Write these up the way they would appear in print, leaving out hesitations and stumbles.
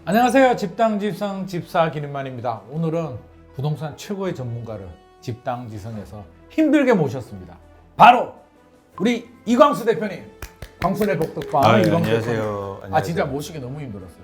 안녕하세요. 집당지성 집사 김인만입니다. 오늘은 부동산 최고의 전문가를 집당지성에서 힘들게 모셨습니다. 바로 우리 이광수 대표님. 광순의 복덕방 이광수 안녕하세요. 대표님. 진짜 모시기 너무 힘들었어요.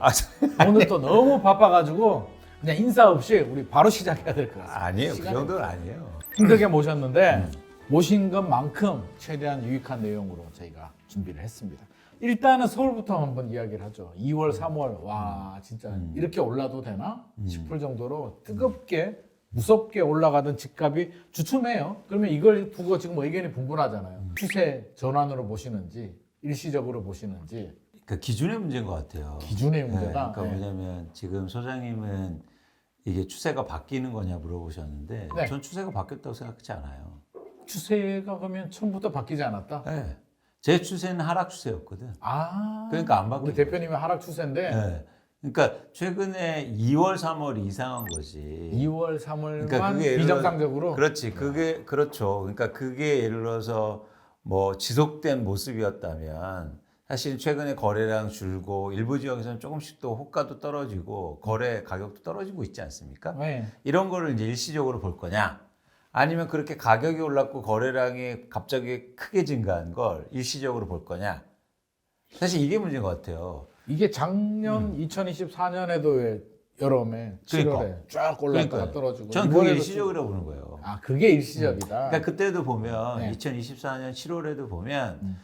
아니, 오늘 또 너무 바빠가지고 그냥 인사 없이 우리 바로 시작해야 될 것 같습니다. 아니에요. 그 시간이 정도는 아니에요. 힘들게 모셨는데 모신 것만큼 최대한 유익한 내용으로 저희가 준비를 했습니다. 일단은 서울부터 한번 이야기를 하죠. 2월, 3월 와 진짜 이렇게 올라도 되나 싶을 정도로 뜨겁게 무섭게 올라가던 집값이 주춤해요. 그러면 이걸 두고 지금 의견이 분분하잖아요. 추세 전환으로 보시는지 일시적으로 보시는지. 그 기준의 문제인 것 같아요. 기준의 문제다. 그러니까 뭐냐면 지금 소장님은 이게 추세가 바뀌는 거냐 물어보셨는데 네. 전 추세가 바뀌었다고 생각하지 않아요. 추세가 그러면 처음부터 바뀌지 않았다? 네. 제 추세는 하락 추세였거든. 그러니까 그러니까 안 바뀌는 우리 대표님의 하락 추세인데 네. 그러니까 최근에 2월, 3월이 이상한 거지. 2월, 3월만 그러니까 그게 예를 비정상적으로. 그렇지. 그게 그렇죠. 그러니까 그게 예를 들어서 뭐 지속된 모습이었다면 사실 최근에 거래량 줄고 일부 지역에서는 조금씩 또 호가도 떨어지고 거래 가격도 떨어지고 있지 않습니까? 네. 이런 거를 이제 일시적으로 볼 거냐? 아니면 그렇게 가격이 올랐고 거래량이 갑자기 크게 증가한 걸 일시적으로 볼 거냐? 사실 이게 문제인 것 같아요. 이게 작년 2024년에도 여름에 7월에 쫙 올랐다가 떨어지고 전 그게 이번에도 일시적이라고 보는 거예요. 그게 일시적이다. 그러니까 그때도 보면 네. 2024년 7월에도 보면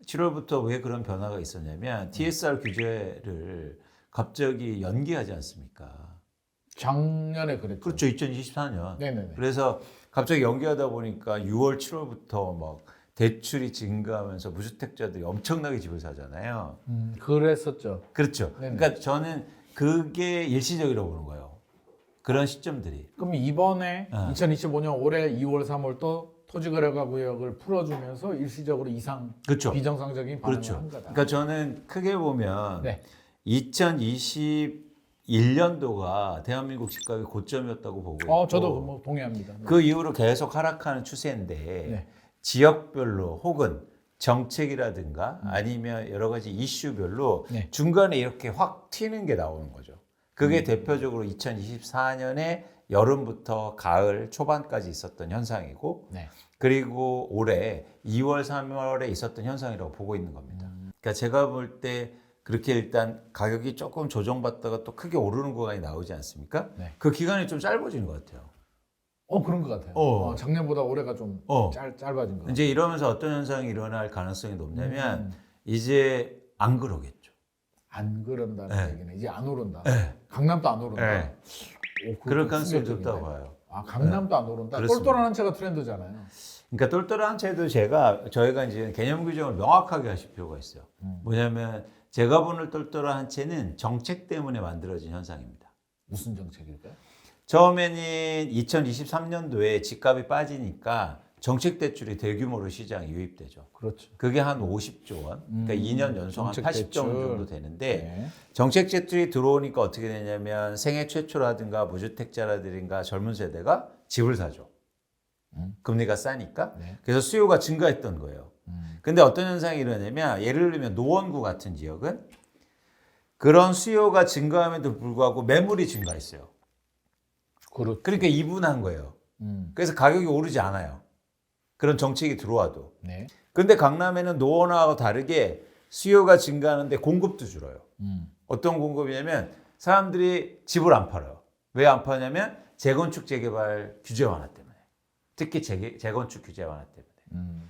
7월부터 왜 그런 변화가 있었냐면 TSR 규제를 갑자기 연기하지 않습니까? 작년에 그랬죠. 그렇죠. 2024년. 네네네. 그래서 갑자기 연기하다 보니까 6월, 7월부터 막 대출이 증가하면서 무주택자들이 엄청나게 집을 사잖아요. 그랬었죠. 그렇죠. 네네. 그러니까 저는 그게 일시적이라고 보는 거예요. 그런 시점들이. 그럼 이번에 어. 2025년 올해 2월, 3월 또 토지거래가 구역을 풀어주면서 일시적으로 이상 그렇죠. 비정상적인 반응을 그렇죠. 한 거다. 그러니까 저는 크게 보면 네. 2021년도가 대한민국 집값의 고점이었다고 보고 있고 저도 뭐 동의합니다. 그 이후로 계속 하락하는 추세인데 네. 지역별로 혹은 정책이라든가 아니면 여러 가지 이슈별로 네. 중간에 이렇게 확 튀는 게 나오는 거죠. 그게 대표적으로 2024년에 여름부터 가을 초반까지 있었던 현상이고 네. 그리고 올해 2월, 3월에 있었던 현상이라고 보고 있는 겁니다. 그러니까 제가 볼 때 그렇게 일단 가격이 조금 조정받다가 또 크게 오르는 구간이 나오지 않습니까? 네. 그 기간이 좀 짧아지는 것 같아요. 그런 것 같아요. 작년보다 올해가 좀 짧아진 것 같아요. 이제 이러면서 어떤 현상이 일어날 가능성이 높냐면 이제 안 그러겠죠. 안 그런다는 네. 얘기는 이제 안 오른다. 네. 강남도 안 오른다. 네. 그거 그럴 좀 가능성이 충격적인데. 높다고 봐요. 강남도 안 오른다. 그렇습니다. 똘똘한 한 채가 트렌드잖아요. 그러니까 똘똘한 채도 저희가 이제 개념 규정을 명확하게 하실 필요가 있어요. 뭐냐면 제가 보는 똘똘한 한 채는 정책 때문에 만들어진 현상입니다. 무슨 정책일까요? 처음에는 2023년도에 집값이 빠지니까 정책 대출이 대규모로 시장에 유입되죠. 그렇죠. 그게 한 50조 원, 그러니까 2년 연속 한 정책 80조 원 대출. 정도 되는데 네. 정책 대출이 들어오니까 어떻게 되냐면 생애 최초라든가 무주택자라든가 젊은 세대가 집을 사죠. 금리가 싸니까. 네. 그래서 수요가 증가했던 거예요. 근데 어떤 현상이 일어나냐면 예를 들면 노원구 같은 지역은 그런 수요가 증가함에도 불구하고 매물이 증가했어요. 그렇죠. 그러니까 이분한 거예요. 그래서 가격이 오르지 않아요. 그런 정책이 들어와도. 네. 근데 강남에는 노원하고 다르게 수요가 증가하는데 공급도 줄어요. 어떤 공급이냐면 사람들이 집을 안 팔아요. 왜 안 파냐면 재건축 재개발 규제 완화 때문에. 특히 재건축 규제 완화 때문에.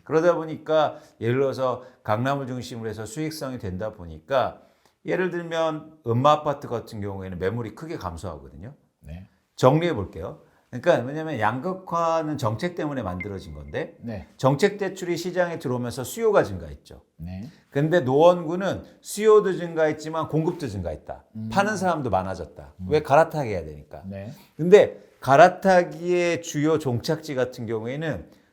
그러다 보니까 예를 들어서 강남을 중심으로 해서 수익성이 된다 보니까 예를 들면 음마아파트 같은 경우에는 매물이 크게 감소하거든요. 네. 정리해 볼게요. 그러니까 왜냐하면 양극화는 정책 때문에 만들어진 건데 네. 정책 대출이 시장에 들어오면서 수요가 증가했죠. 네. 근데 노원구는 수요도 증가했지만 공급도 증가했다. 파는 사람도 많아졌다. 왜 갈아타게 해야 되니까. 네. 근데 갈아타기의 주요 종착지 같은 경우에는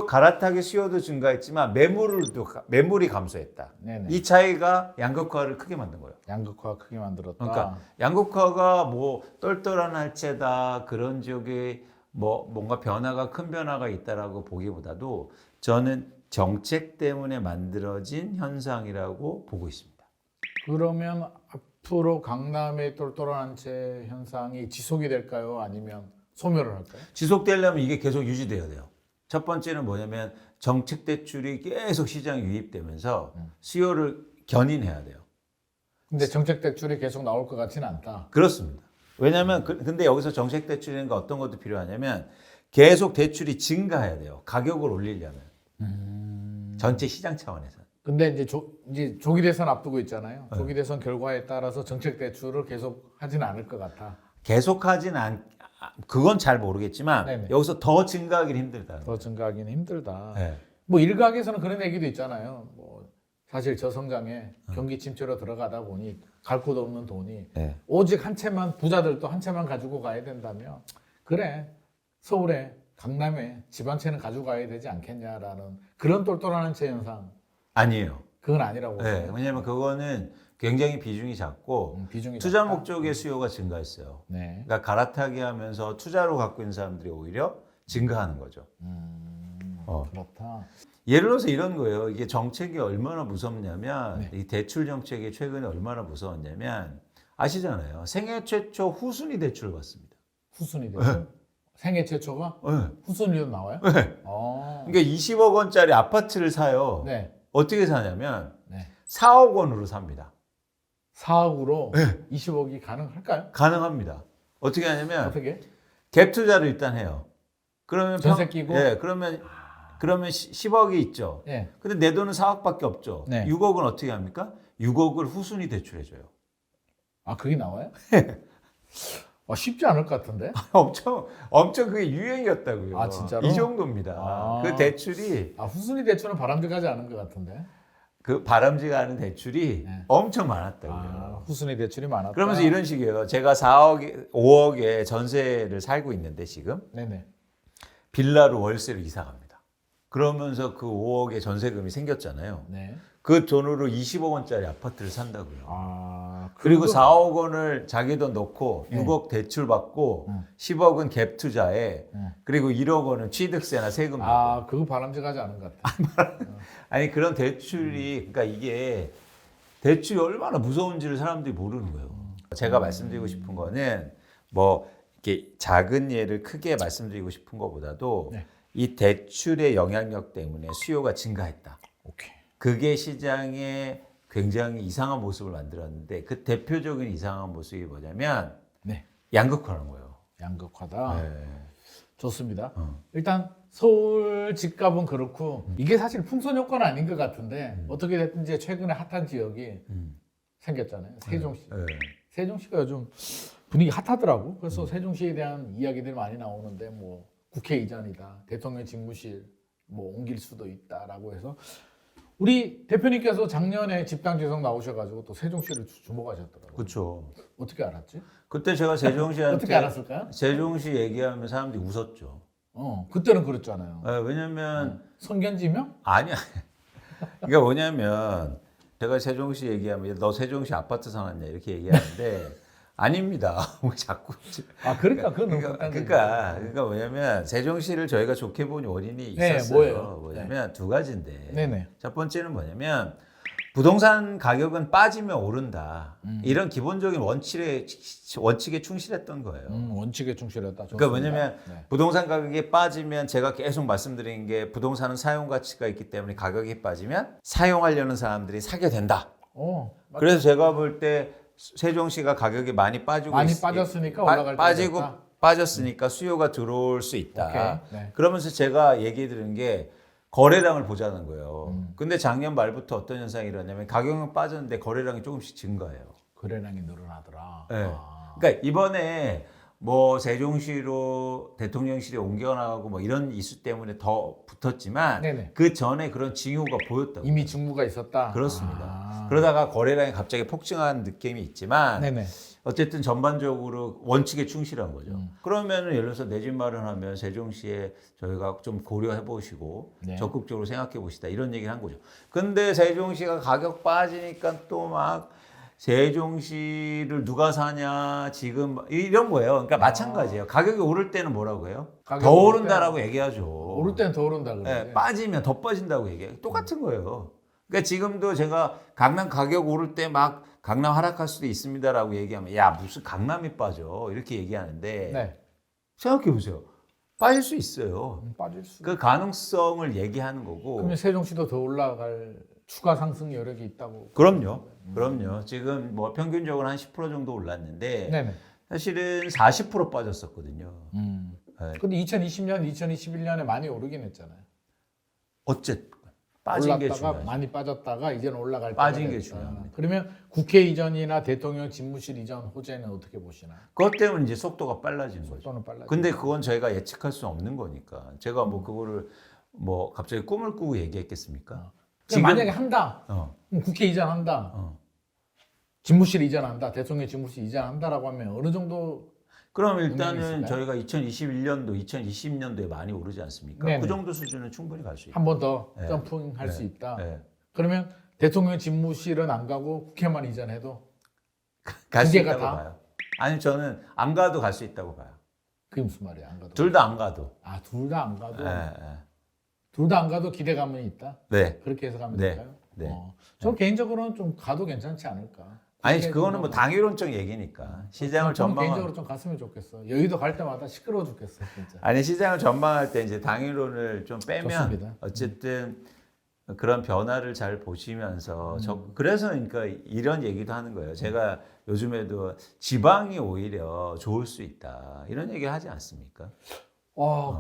갈아타기 수요도 증가했지만 매물이 감소했다. 네네. 이 차이가 양극화를 크게 만든 거예요. 양극화 크게 만들었다. 그러니까 양극화가 뭐 똘똘한 할채다 그런 지역에 뭐 뭔가 큰 변화가 있다라고 보기보다도 저는 정책 때문에 만들어진 현상이라고 보고 있습니다. 그러면 앞으로 강남의 똘똘한 채 현상이 지속이 될까요? 아니면 소멸을 할까요? 지속되려면 이게 계속 유지돼야 돼요. 첫 번째는 뭐냐면 정책 대출이 계속 시장에 유입되면서 수요를 견인해야 돼요. 근데 정책 대출이 계속 나올 것 같지는 않다. 그렇습니다. 왜냐하면 근데 여기서 정책 대출이라는 거 어떤 것도 필요하냐면 계속 대출이 증가해야 돼요. 가격을 올리려면 전체 시장 차원에서. 근데 이제 조기 대선 앞두고 있잖아요. 조기 대선 결과에 따라서 정책 대출을 계속 하지는 않을 것 같아. 계속하진 그건 잘 모르겠지만 네네. 여기서 더 증가하기는 힘들다. 더 증가하기는 힘들다. 네. 뭐 일각에서는 그런 얘기도 있잖아요. 뭐 사실 저성장에 경기 침체로 들어가다 보니 갈 곳 없는 돈이 네. 오직 한 채만 부자들도 한 채만 가지고 가야 된다면 그래 서울에 강남에 집 한 채는 가지고 가야 되지 않겠냐라는 그런 똘똘한 채 현상 아니에요. 그건 아니라고 네. 봐요. 왜냐하면 그거는 굉장히 비중이 작고 비중이 투자 작다. 목적의 수요가 증가했어요. 네. 그러니까 갈아타기 하면서 투자로 갖고 있는 사람들이 오히려 증가하는 거죠. 그렇다. 예를 들어서 이런 거예요. 이게 정책이 얼마나 무섭냐면 네. 이 대출 정책이 최근에 얼마나 무서웠냐면 아시잖아요. 생애 최초 후순위 대출을 받습니다. 후순위 대출. 생애 최초가 네. 후순위로 나와요? 네. 그러니까 20억 원짜리 아파트를 사요. 네. 어떻게 사냐면 네. 4억 원으로 삽니다. 4억으로 네. 20억이 가능할까요? 가능합니다. 어떻게 하냐면 어떻게? 갭 투자를 일단 해요. 그러면 전세 끼고? 예, 그러면 10억이 있죠. 예. 근데 내 돈은 4억밖에 없죠. 네. 6억은 어떻게 합니까? 6억을 후순위 대출해줘요. 아 그게 나와요? 쉽지 않을 것 같은데? 엄청 그게 유행이었다고요. 아, 진짜로? 이 정도입니다. 아. 그 대출이 후순위 대출은 바람직하지 않은 것 같은데? 그 바람직한 대출이 네. 엄청 많았다고요. 후순위 대출이 많았다. 그러면서 이런 식이에요. 제가 5억에 전세를 살고 있는데 지금 네네. 빌라로 월세로 이사 갑니다. 그러면서 그 5억의 전세금이 생겼잖아요. 네. 그 돈으로 20억 원짜리 아파트를 산다고요. 그리고 그거- 4억 원을 자기 돈 넣고 네. 6억 대출 받고 10억은 갭 투자에 그리고 1억 원은 취득세나 세금 내고. 그거 바람직하지 않은 것 같아. 아니 그런 대출이 그러니까 이게 대출이 얼마나 무서운지를 사람들이 모르는 거예요. 제가 말씀드리고 싶은 거는 뭐 이렇게 작은 예를 크게 말씀드리고 싶은 것보다도 네. 이 대출의 영향력 때문에 수요가 증가했다. 오케이. 그게 시장에 굉장히 이상한 모습을 만들었는데 그 대표적인 이상한 모습이 뭐냐면 네. 양극화라는 거예요. 양극화다. 네. 좋습니다. 일단 서울 집값은 그렇고 이게 사실 풍선 효과는 아닌 것 같은데 어떻게 됐든 이제 최근에 핫한 지역이 생겼잖아요. 세종시. 네. 세종시가 요즘 분위기 핫하더라고. 그래서 세종시에 대한 이야기들이 많이 나오는데 뭐 국회의장이다, 대통령 집무실 뭐 옮길 수도 있다라고 해서 우리 대표님께서 작년에 집당지성 나오셔가지고 또 세종시를 주목하셨더라고요. 그렇죠. 어떻게 알았지? 그때 제가 세종시한테 어떻게 알았을까요? 세종시 얘기하면 사람들이 웃었죠. 그때는 그랬잖아요. 왜냐면 선견지명? 아니야. 그러니까 뭐냐면 제가 세종시 얘기하면 너 세종시 아파트 사놨냐 이렇게 얘기하는데 아닙니다. 뭐 자꾸 그러니까 그건 너무 그러니까 뭐냐면 세종시를 저희가 좋게 본 원인이 네, 있었어요. 뭐예요? 뭐냐면 두 가지인데 네네. 첫 번째는 뭐냐면 부동산 가격은 빠지면 오른다. 이런 기본적인 원칙에 충실했던 거예요. 원칙에 충실했다. 그러니까 좋습니다. 뭐냐면 네. 부동산 가격이 빠지면 제가 계속 말씀드린 게 부동산은 사용 가치가 있기 때문에 가격이 빠지면 사용하려는 사람들이 사게 된다. 그래서 제가 볼 때 세종시가 가격이 많이 빠지고 많이 빠졌으니까 올라갈 빠지고 때가 됐다. 빠졌으니까 수요가 들어올 수 있다. 오케이. 네. 그러면서 제가 얘기 드린 게 거래량을 보자는 거예요. 근데 작년 말부터 어떤 현상이 일어나냐면 가격은 빠졌는데 거래량이 조금씩 증가해요. 거래량이 늘어나더라. 네. 그러니까 이번에 뭐 세종시로 대통령실에 옮겨나가고 뭐 이런 이슈 때문에 더 붙었지만 네네. 그 전에 그런 징후가 보였다고. 이미 직무가 있었다. 그렇습니다. 그러다가 거래량이 갑자기 폭증한 느낌이 있지만 네네. 어쨌든 전반적으로 원칙에 충실한 거죠. 그러면은 예를 들어서 내 집 마련하면 세종시에 저희가 좀 고려해 보시고 네. 적극적으로 생각해 보시다 이런 얘기를 한 거죠. 근데 세종시가 가격 빠지니까 또 막 세종시를 누가 사냐 지금 이런 거예요. 그러니까 마찬가지예요. 가격이 오를 때는 뭐라고 해요? 가격이 더 오를 오른다라고 얘기하죠. 오를 땐 더 오른다 그래. 네, 빠지면 더 빠진다고 얘기해요. 똑같은 거예요. 그러니까 지금도 제가 강남 가격 오를 때 막 강남 하락할 수도 있습니다라고 얘기하면 야 무슨 강남이 빠져 이렇게 얘기하는데 네. 생각해 보세요. 빠질 수 있어요. 빠질 수. 그 가능성을 얘기하는 거고. 그러면 세종시도 더 올라갈 추가 상승 여력이 있다고. 그럼요. 그럼요. 지금 뭐 평균적으로 한 10% 정도 올랐는데 네네. 사실은 40% 빠졌었거든요. 네. 근데 2020년, 2021년에 많이 오르긴 했잖아요. 어쨌든 빠진 게 올랐다가 중요하죠. 많이 빠졌다가 이제는 올라갈 빠진 때가 게 됐다. 중요합니다. 그러면 국회 이전이나 대통령 집무실 이전 호재는 어떻게 보시나요? 그것 때문에 이제 속도가 빨라진 거죠. 또는 빨라. 근데 그건 저희가 예측할 수 없는 거니까 제가 뭐 그거를 뭐 갑자기 꿈을 꾸고 얘기했겠습니까? 지금 만약에 한다. 어, 그럼 국회 이전한다. 어. 집무실 이전한다. 대통령 집무실 이전한다라고 하면 어느 정도 그럼 영향이 일단은 있을까요? 저희가 2021년도, 2020년도에 많이 오르지 않습니까? 네네. 그 정도 수준은 충분히 갈 수 있다. 한 번 더 네. 점프할 네. 수 있다. 네. 그러면 대통령 집무실은 안 가고 국회만 이전해도 갈 수 두 개가 있다고 다? 봐요. 아니 저는 안 가도 갈 수 있다고 봐요. 그게 무슨 말이야? 안 가도. 둘 다 안 가도. 아, 둘 다 안 가도. 네. 둘 다 안 가도 기대감은 있다. 네. 그렇게 해석하면 네. 될까요? 네. 저 개인적으로는 좀 가도 괜찮지 않을까. 아니 국회 그거는 뭐 정도는- 당위론적 얘기니까 시장을 저는 전망. 개인적으로 좀 갔으면 좋겠어. 여의도 갈 때마다 시끄러워 죽겠어, 진짜. 아니 시장을 전망할 때 이제 당위론을 좀 빼면 좋습니다. 어쨌든 그런 변화를 잘 보시면서 그래서 그러니까 이런 얘기도 하는 거예요. 제가 요즘에도 지방이 오히려 좋을 수 있다 이런 얘기 하지 않습니까?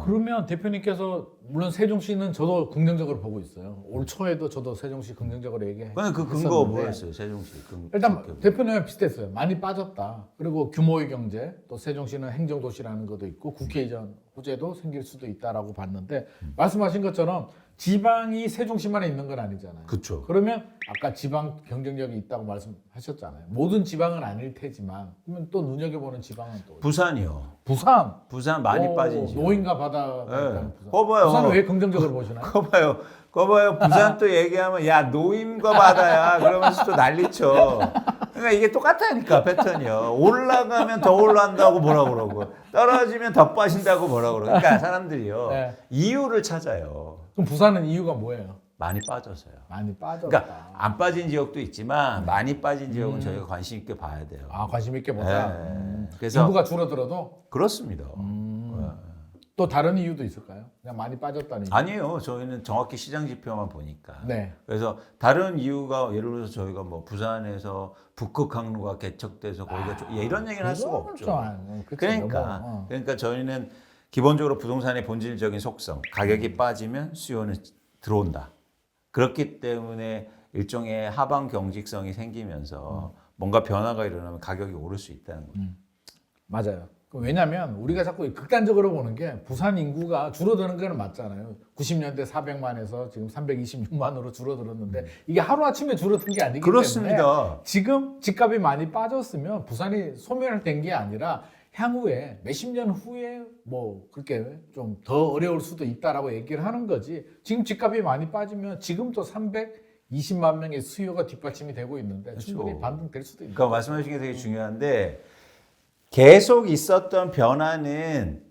그러면 대표님께서 물론 세종시는 저도 긍정적으로 보고 있어요. 올 초에도 저도 세종시 긍정적으로 얘기했었는데 근데 그 근거 뭐였어요, 세종시? 일단 대표님은 비슷했어요. 많이 빠졌다. 그리고 규모의 경제, 또 세종시는 행정도시라는 것도 있고 국회 이전 호재도 생길 수도 있다라고 봤는데 말씀하신 것처럼 지방이 세종시만에 있는 건 아니잖아요. 그렇죠. 그러면 아까 지방 경쟁력이 있다고 말씀하셨잖아요. 모든 지방은 아닐 테지만 그러면 또 눈여겨보는 지방은 또 부산이요. 부산. 부산 많이 오, 빠진 지역. 노인과 바다가 네. 있다는 부산. 그거 봐요. 부산은 왜 긍정적으로 보시나요? 거 봐요. 부산 또 얘기하면 야 노임과 바다야 그러면서 또 난리쳐. 그러니까 이게 똑같다니까 패턴이요. 올라가면 더 올라간다고 뭐라 그러고 떨어지면 더 빠진다고 뭐라 그러고. 그러니까 사람들이요 네. 이유를 찾아요. 그럼 부산은 이유가 뭐예요? 많이 빠져서요. 많이 빠졌다. 그러니까 안 빠진 지역도 있지만 많이 빠진 지역은 저희가 관심 있게 봐야 돼요. 아, 관심 있게 보자. 네. 그래서 인구가 줄어들어도 그렇습니다. 또 다른 이유도 있을까요? 그냥 많이 빠졌다는 이유. 아니에요. 저희는 정확히 시장 지표만 보니까. 네. 그래서 다른 이유가 예를 들어서 저희가 뭐 부산에서 북극 항로가 개척돼서 거기가 이런 얘기는 할 수가 그거는 없죠. 좀 안- 그치, 그러니까 너무, 그러니까 저희는 기본적으로 부동산의 본질적인 속성, 가격이 빠지면 수요는 들어온다. 그렇기 때문에 일종의 하방 경직성이 생기면서 뭔가 변화가 일어나면 가격이 오를 수 있다는 거죠. 맞아요. 왜냐하면 우리가 자꾸 극단적으로 보는 게 부산 인구가 줄어드는 건 맞잖아요. 90년대 400만에서 지금 326만으로 줄어들었는데 이게 하루아침에 줄어든 게 아니기 때문에 그렇습니다. 지금 집값이 많이 빠졌으면 부산이 소멸된 게 아니라 향후에 몇십 년 후에 뭐 그렇게 좀 더 어려울 수도 있다라고 얘기를 하는 거지. 지금 집값이 많이 빠지면 지금도 320만 명의 수요가 뒷받침이 되고 있는데 충분히 그렇죠. 반등될 수도 있다. 그러니까 말씀하신 게 되게 중요한데 계속 있었던 변화는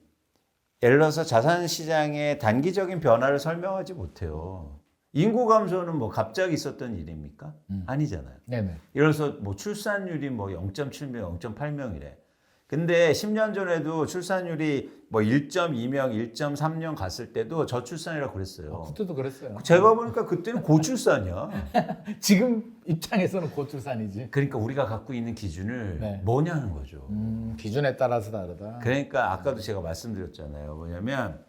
예를 들어서 자산 시장의 단기적인 변화를 설명하지 못해요. 인구 감소는 뭐 갑자기 있었던 일입니까? 아니잖아요. 네네. 예를 들어서 뭐 출산율이 뭐 0.7명, 0.8명이래. 근데 10년 전에도 출산율이 뭐 1.2명, 1.3명 갔을 때도 저출산이라고 그랬어요. 그때도 그랬어요. 제가 보니까 그때는 고출산이야. 지금 입장에서는 고출산이지. 그러니까 우리가 갖고 있는 기준을 네. 뭐냐는 거죠. 기준에 따라서 다르다. 그러니까 아까도 제가 말씀드렸잖아요. 뭐냐면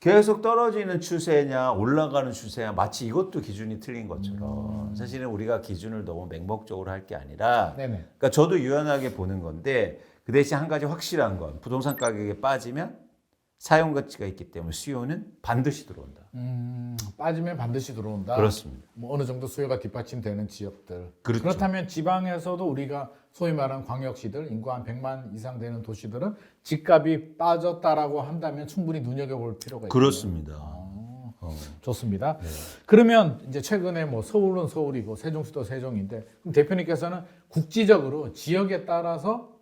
계속 떨어지는 추세냐 올라가는 추세냐 마치 이것도 기준이 틀린 것처럼 사실은 우리가 기준을 너무 맹목적으로 할 게 아니라 네네. 그러니까 저도 유연하게 보는 건데 그 대신 한 가지 확실한 건 부동산 가격이 빠지면 사용 가치가 있기 때문에 수요는 반드시 들어온다. 빠지면 반드시 들어온다. 그렇습니다. 뭐 어느 정도 수요가 뒷받침되는 지역들. 그렇죠. 그렇다면 지방에서도 우리가 소위 말하는 광역시들, 인구 한 100만 이상 되는 도시들은 집값이 빠졌다라고 한다면 충분히 눈여겨볼 필요가 있죠. 그렇습니다. 좋습니다. 그러면 이제 최근에 뭐 서울은 서울이고 세종시도 세종인데 그럼 대표님께서는 국지적으로 지역에 따라서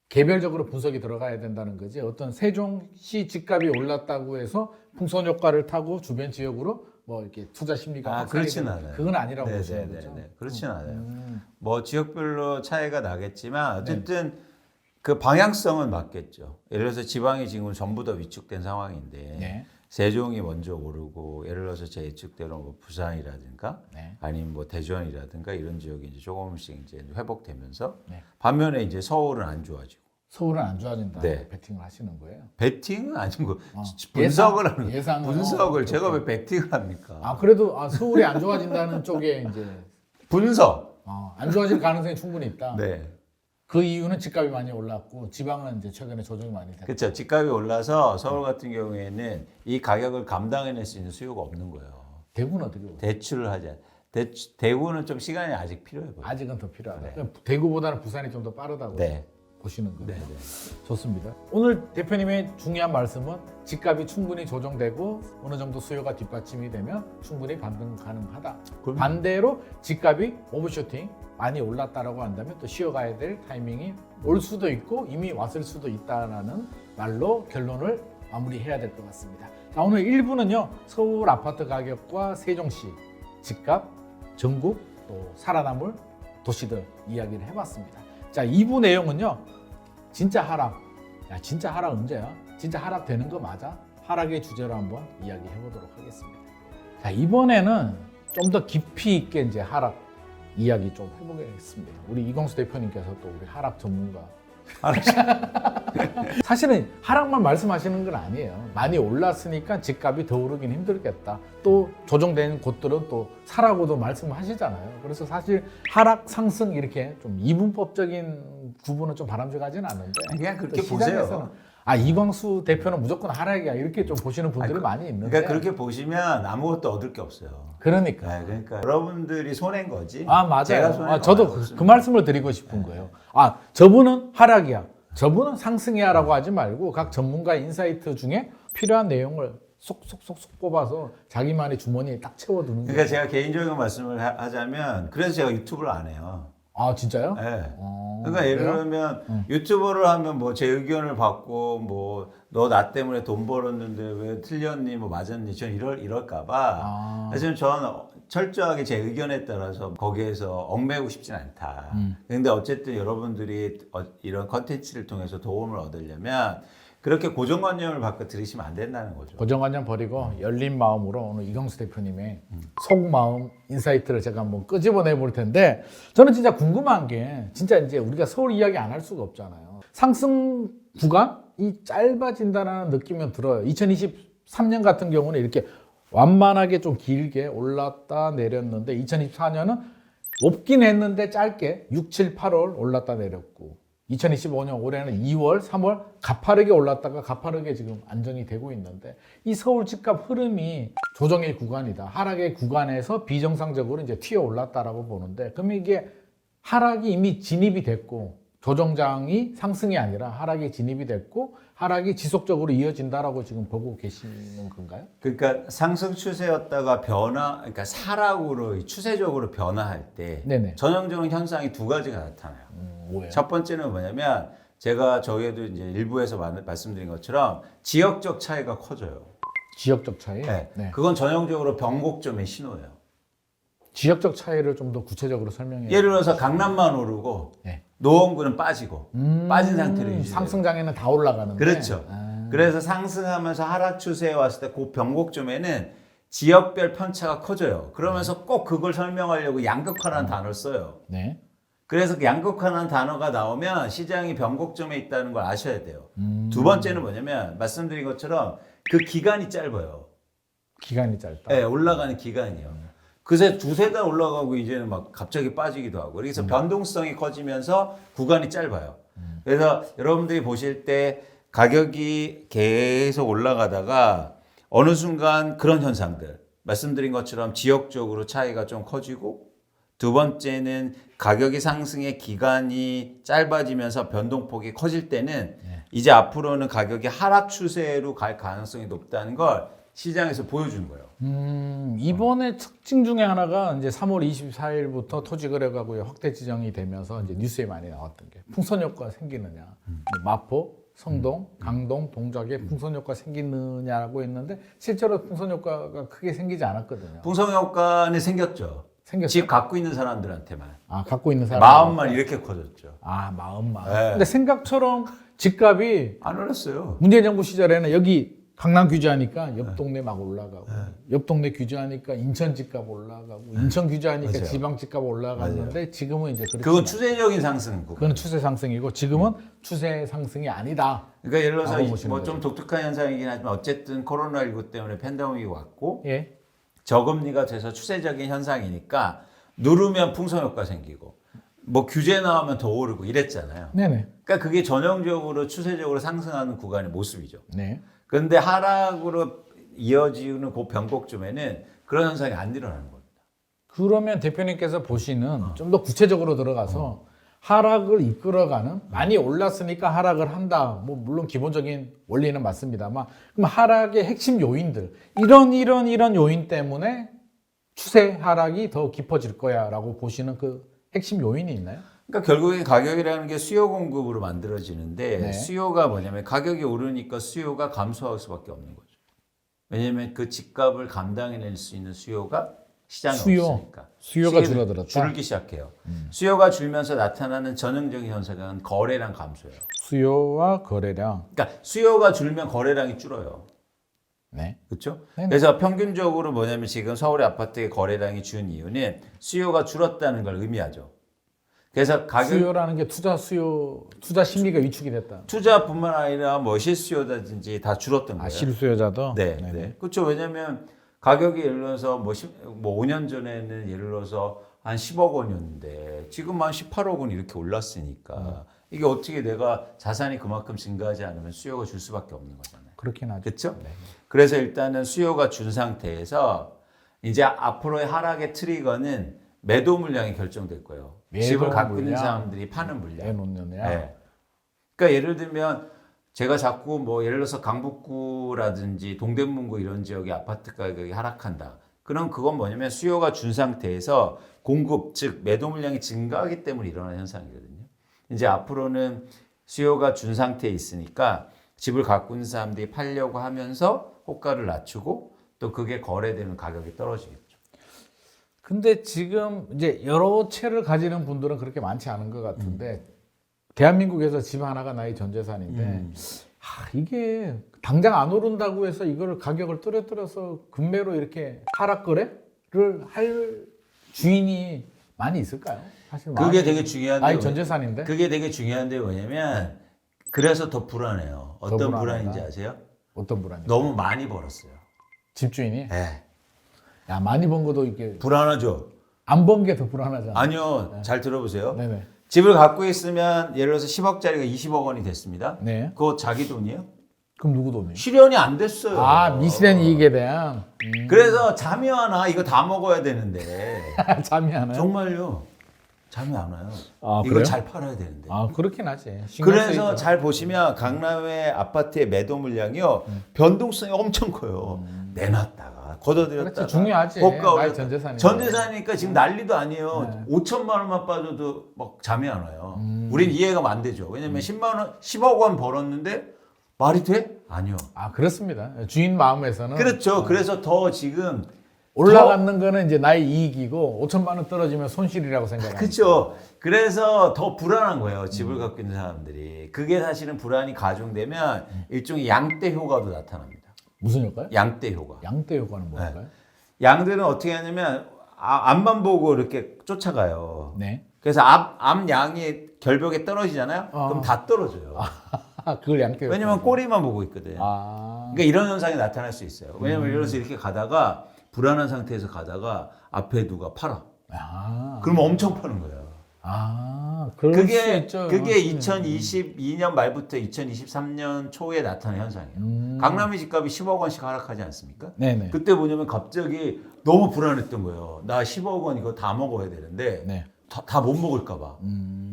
개별적으로 분석이 들어가야 된다는 거지. 어떤 세종시 집값이 올랐다고 해서 풍선 효과를 타고 주변 지역으로 뭐 이렇게 투자 심리가 확산이 그렇진 되는 않아요. 그건 아니라고 보죠. 그렇죠? 그렇진 않아요. 뭐 지역별로 차이가 나겠지만 어쨌든 네. 그 방향성은 맞겠죠. 예를 들어서 지방이 지금 전부 다 위축된 상황인데 네. 세종이 먼저 오르고 예를 들어서 제 예측대로 뭐 부산이라든가 네. 아니면 뭐 대전이라든가 이런 지역이 이제 조금씩 이제 회복되면서 네. 반면에 이제 서울은 안 좋아지고 서울은 안 좋아진다. 네. 베팅을 하시는 거예요. 베팅은 아니고 예상? 분석을 하는 거예요. 예상은? 분석을 제가 오케이. 왜 베팅을 합니까? 아 그래도 서울이 안 좋아진다는 쪽에 이제 분석. 안 좋아질 가능성이 충분히 있다. 네. 그 이유는 집값이 많이 올랐고 지방은 이제 최근에 조정이 많이 됐다. 그렇죠. 집값이 올라서 서울 같은 경우에는 이 가격을 감당해낼 수 있는 수요가 없는 거예요. 대구는 어떻게 보세요? 대출을 하자. 대구는 좀 시간이 아직 필요해 보여요. 아직은 더 필요하다. 네. 그럼 대구보다는 부산이 좀 더 빠르다고 네. 보시는 거예요. 네. 네. 좋습니다. 오늘 대표님의 중요한 말씀은 집값이 충분히 조정되고 어느 정도 수요가 뒷받침이 되면 충분히 반등 가능하다. 그럼요. 반대로 집값이 오버슈팅 많이 올랐다라고 한다면 또 쉬어가야 될 타이밍이 올 수도 있고 이미 왔을 수도 있다라는 말로 결론을 마무리해야 될 것 같습니다. 자, 오늘 1부는요. 서울 아파트 가격과 세종시 집값, 전국 또 살아남을 도시들 이야기를 해봤습니다. 자, 2부 내용은요. 진짜 하락. 야, 진짜 하락 언제야? 진짜 하락 되는 거 맞아? 하락의 주제로 한번 이야기해 보도록 하겠습니다. 자, 이번에는 좀 더 깊이 있게 이제 하락 이야기 좀 해보겠습니다. 우리 이광수 대표님께서 또 우리 하락 전문가. 사실은 하락만 말씀하시는 건 아니에요. 많이 올랐으니까 집값이 더 오르긴 힘들겠다. 또 조정된 곳들은 또 사라고도 말씀하시잖아요. 그래서 사실 하락, 상승 이렇게 좀 이분법적인 구분은 좀 바람직하지는 않은데 그냥 그렇게 또 시장에서는 보세요. 이광수 대표는 무조건 하락이야 이렇게 좀 보시는 분들이 많이 있는데 그러니까 그렇게 보시면 아무것도 얻을 게 없어요. 그러니까. 네, 그러니까 여러분들이 손해인 거지. 맞아요. 제가 손해는 저도 없습니다. 그 말씀을 드리고 싶은 거예요. 저분은 하락이야. 저분은 상승이야라고 하지 말고 각 전문가 인사이트 중에 필요한 내용을 쏙쏙쏙쏙 뽑아서 자기만의 주머니에 딱 채워두는 그러니까 거예요. 제가 개인적인 말씀을 하자면 그래서 제가 유튜브를 안 해요. 진짜요? 네. 그러니까 예를 그래요? 들면 유튜버를 하면 뭐 제 의견을 받고 뭐 너 나 때문에 돈 벌었는데 왜 틀렸니 뭐 맞았니 전 이럴까봐 그래서 저는 철저하게 제 의견에 따라서 거기에서 얽매고 싶진 않다. 근데 어쨌든 여러분들이 이런 컨텐츠를 통해서 도움을 얻으려면 그렇게 고정관념을 받고 들으시면 안 된다는 거죠. 고정관념 버리고 열린 마음으로 오늘 이광수 대표님의 속마음 인사이트를 제가 한번 끄집어내 볼 텐데 저는 진짜 궁금한 게 진짜 이제 우리가 서울 이야기 안 할 수가 없잖아요. 상승 구간이 짧아진다는 느낌이 들어요. 2023년 같은 경우는 이렇게 완만하게 좀 길게 올랐다 내렸는데 2024년은 높긴 했는데 짧게 6, 7, 8월 올랐다 내렸고 2025년 올해는 2월, 3월 가파르게 올랐다가 가파르게 지금 안정이 되고 있는데 이 서울 집값 흐름이 조정의 구간이다. 하락의 구간에서 비정상적으로 이제 튀어 올랐다라고 보는데 그러면 이게 하락이 이미 진입이 됐고 조정장이 상승이 아니라 하락이 진입이 됐고 하락이 지속적으로 이어진다라고 지금 보고 계시는 건가요? 그러니까 상승 추세였다가 그러니까 사락으로 추세적으로 변화할 때 네네. 전형적인 현상이 두 가지가 나타나요. 뭐예요? 첫 번째는 뭐냐면 제가 저희에도 이제 일부에서 말씀드린 것처럼 지역적 차이가 커져요. 지역적 차이? 네. 네. 그건 전형적으로 변곡점의 신호예요. 지역적 차이를 좀 더 구체적으로 설명해 예를 들어서 강남만 오르고 네. 노원구는 빠지고 빠진 상태로 유지돼요. 상승장에는 다 올라가는데 그렇죠. 그래서 상승하면서 하락 추세에 왔을 때 그 변곡점에는 지역별 편차가 커져요. 그러면서 꼭 그걸 설명하려고 양극화라는 단어를 써요. 네. 그래서 그 양극화라는 단어가 나오면 시장이 변곡점에 있다는 걸 아셔야 돼요. 두 번째는 뭐냐면 말씀드린 것처럼 그 기간이 짧아요. 기간이 짧다. 네, 올라가는 기간이요. 그새 두세 달 올라가고 이제는 막 갑자기 빠지기도 하고 그래서 변동성이 커지면서 구간이 짧아요. 그래서 여러분들이 보실 때 가격이 계속 올라가다가 어느 순간 그런 현상들 말씀드린 것처럼 지역적으로 차이가 좀 커지고 두 번째는 가격이 상승의 기간이 짧아지면서 변동폭이 커질 때는 이제 앞으로는 가격이 하락 추세로 갈 가능성이 높다는 걸 시장에서 보여주는 거예요. 이번에 특징 중에 하나가 이제 3월 24일부터 토지거래가구의 확대 지정이 되면서 이제 뉴스에 많이 나왔던 게 풍선 효과가 생기느냐, 마포, 성동, 강동, 동작에 풍선 효과 생기느냐고 했는데 실제로 풍선 효과가 크게 생기지 않았거든요. 풍선 효과는 생겼죠. 생겼어요? 집 갖고 있는 사람들한테만. 아, 갖고 있는 사람 마음만 이렇게 커졌죠. 아, 마음만. 네. 근데 생각처럼 집값이 안 올랐어요. 문재인 정부 시절에는 여기 강남 규제하니까 옆 동네 막 올라가고 옆 동네 규제하니까 인천 집값 올라가고 인천 규제하니까 맞아요. 지방 집값 올라갔는데 지금은 이제 그렇게 그건 추세적인 상승. 그건 추세 상승이고 지금은 추세 상승이 아니다. 그러니까 예를 라고 들어서 보시는 뭐 좀 거죠. 독특한 현상이긴 하지만 어쨌든 코로나19 때문에 팬데믹이 왔고 예. 저금리가 돼서 추세적인 현상이니까 누르면 풍선 효과 생기고 뭐 규제 나오면 더 오르고 이랬잖아요. 네네. 그러니까 그게 전형적으로 추세적으로 상승하는 구간의 모습이죠. 네. 그런데 하락으로 이어지는 그 변곡쯤에는 그런 현상이 안 일어나는 겁니다. 그러면 대표님께서 보시는 좀 더 구체적으로 들어가서 하락을 이끌어가는 많이 올랐으니까 하락을 한다. 뭐 물론 기본적인 원리는 맞습니다만 그럼 하락의 핵심 요인들 이런 요인 때문에 추세 하락이 더 깊어질 거야라고 보시는 그 핵심 요인이 있나요? 그러니까 결국에 가격이라는 게 수요 공급으로 만들어지는데 네. 수요가 뭐냐면 가격이 오르니까 수요가 감소할 수밖에 없는 거죠. 왜냐하면 그 집값을 감당해낼 수 있는 수요가 시장에 없으니까 수요가 줄어들었다. 줄기 시작해요. 수요가 줄면서 나타나는 전형적인 현상은 거래량 감소예요. 수요와 거래량. 그러니까 수요가 줄면 거래량이 줄어요. 네. 그렇죠? 네네. 그래서 평균적으로 뭐냐면 지금 서울의 아파트의 거래량이 준 이유는 수요가 줄었다는 걸 의미하죠. 그래서 가격 수요라는 게 투자 심리가 위축이 됐다. 투자뿐만 아니라 뭐 실수요라든지 다 줄었던 거예요. 아, 실수요자도. 네, 네네. 네. 그렇죠. 왜냐하면 가격이 예를 들어서 뭐 5년 전에는 예를 들어서 한 10억 원이었는데 지금 한 18억 원 이렇게 올랐으니까 이게 어떻게 내가 자산이 그만큼 증가하지 않으면 수요가 줄 수밖에 없는 거잖아요. 그렇긴 하죠. 그렇죠? 네. 그래서 일단은 수요가 준 상태에서 이제 앞으로의 하락의 트리거는 매도 물량이 결정될 거예요. 매도 집을 갖고 있는 물량. 사람들이 파는 물량. 내놓느냐. 네. 그러니까 예를 들면 제가 자꾸 뭐 예를 들어서 강북구라든지 동대문구 이런 지역의 아파트 가격이 하락한다. 그럼 그건 뭐냐면 수요가 준 상태에서 공급 즉 매도 물량이 증가하기 때문에 일어나는 현상이거든요. 이제 앞으로는 수요가 준 상태에 있으니까 집을 갖고 있는 사람들이 팔려고 하면서 호가를 낮추고 또 그게 거래되는 가격이 떨어지겠죠. 근데 지금 이제 여러 채를 가지는 분들은 그렇게 많지 않은 것 같은데 대한민국에서 집 하나가 나의 전 재산인데 이게 당장 안 오른다고 해서 이거를 가격을 떨어뜨려서 금매로 이렇게 하락 거래를 할 주인이 많이 있을까요? 사실 그게 되게 중요한데 나의 전 재산인데. 그게 되게 중요한데 뭐냐면 그래서 더 불안해요. 어떤 불안하다. 불안인지 아세요? 어떤 불안이? 너무 많이 벌었어요. 집주인이 네. 야 많이 번 것도 이게 불안하죠? 안 번 게 더 불안하잖아. 아니요. 잘 들어보세요. 네네. 집을 갖고 있으면 예를 들어서 10억짜리가 20억 원이 됐습니다. 네. 그거 자기 돈이에요? 그럼 누구 돈이? 실현이 안 됐어요. 아 미실현 이익에 대한 그래서 잠이 안 와. 이거 다 먹어야 되는데. 잠이 안 와요. 정말요. 잠이 안 와요. 아, 이거 그래요? 잘 팔아야 되는데. 아 그렇긴 하지. 신경 그래서 쓰이죠. 잘 보시면 강남의 아파트의 매도 물량이요. 변동성이 엄청 커요. 내놨다가 걷어들였다가 그렇지, 중요하지. 고가 나의 올렸다가. 전 재산이니까. 전 재산이니까 지금 난리도 아니에요. 5천만 원만 빠져도 막 잠이 안 와요. 우린 이해가 안 되죠. 왜냐면 10만 원, 10억 원 벌었는데 말이 돼? 아니요. 아 그렇습니다. 주인 마음에서는 그렇죠. 그래서 더 지금 올라가는 거는 이제 나의 이익이고 5천만 원 떨어지면 손실이라고 생각합니다. 그렇죠. 그래서 더 불안한 거예요. 집을 갖고 있는 사람들이. 그게 사실은 불안이 가중되면 일종의 양대 효과도 나타납니다. 무슨 효과요? 양대 효과. 양대 효과는 뭘까요? 양들은 어떻게 하냐면 앞만 보고 이렇게 쫓아가요. 네. 그래서 앞 양이 결벽에 떨어지잖아요. 그럼 다 떨어져요. 그걸 양대 효과. 왜냐면 꼬리만 보고 있거든. 아. 그러니까 이런 현상이 나타날 수 있어요. 왜냐면 예를 들어서 이렇게 가다가 불안한 상태에서 가다가 앞에 누가 팔아. 아. 그러면 엄청 파는 거예요. 아. 그럴 수 그게 있죠. 2022년 말부터 2023년 초에 나타난 현상이에요. 강남의 집값이 10억 원씩 하락하지 않습니까? 네네. 그때 뭐냐면 갑자기 너무 불안했던 거예요. 나 10억 원 이거 다 먹어야 되는데 네. 다 못 먹을까 봐.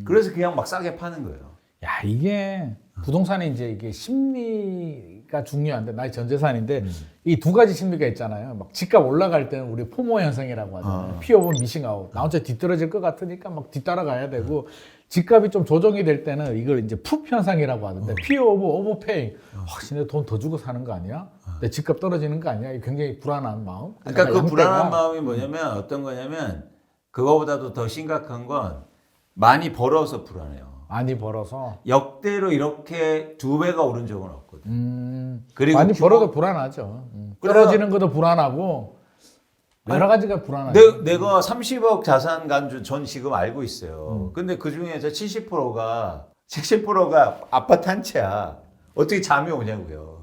그래서 그냥 막 싸게 파는 거예요. 야 이게 부동산이 이제 이게 심리가 심리가 중요한데 나의 전 재산인데 이 두 가지 심리가 있잖아요. 막 집값 올라갈 때는 우리 포모 현상이라고 하잖아요. 피어 오브 미싱 아웃. 나 혼자 뒤떨어질 것 같으니까 막 뒤따라가야 되고 집값이 좀 조정이 될 때는 이걸 이제 풋 현상이라고 하는데 피어 오브 오버페잉. 확실히 돈 더 주고 사는 거 아니야? 내 집값 떨어지는 거 아니야? 이게 굉장히 불안한 마음. 그러니까 그 양떼가 불안한 마음이 뭐냐면 어떤 거냐면 그거보다도 더 심각한 건 많이 벌어서 불안해요. 많이 벌어서 역대로 이렇게 2배가 오른 적은 없거든. 그리고 많이 벌어도 불안하죠. 떨어지는 것도 불안하고 여러 가지가 불안하죠. 내가 30억 자산 간주 전 지금 알고 있어요. 근데 그 중에서 70%가 아파트 한 채야. 어떻게 잠이 오냐고요.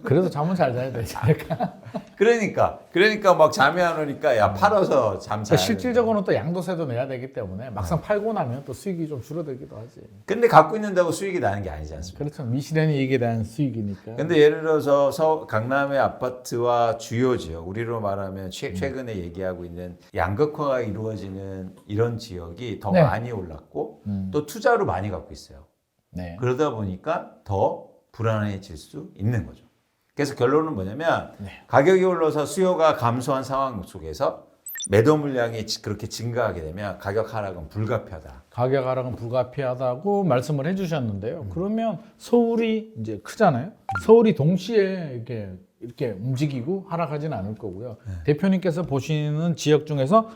그래서 잠은 잘 자야 되지 않을까? 그러니까 막 잠이 안 오니까 야 팔아서 잠 자. 실질적으로는 또 양도세도 내야 되기 때문에 막상 팔고 나면 또 수익이 좀 줄어들기도 하지. 근데 갖고 있는다고 수익이 나는 게 아니지 않습니까? 그렇죠. 미실현이 이익에 대한 수익이니까. 근데 예를 들어서 강남의 아파트와 주요 지역, 우리로 말하면 최근에 얘기하고 있는 양극화가 이루어지는 이런 지역이 더 네. 많이 올랐고 또 투자로 많이 갖고 있어요. 네. 그러다 보니까 더 불안해질 수 있는 거죠. 그래서 결론은 뭐냐면 가격이 올라서 수요가 감소한 상황 속에서 매도 물량이 그렇게 증가하게 되면 가격 하락은 불가피하다. 가격 하락은 불가피하다고 말씀을 해주셨는데요. 그러면 서울이 이제 크잖아요. 서울이 동시에 이렇게 움직이고 하락하지는 않을 거고요. 대표님께서 보시는 지역 중에서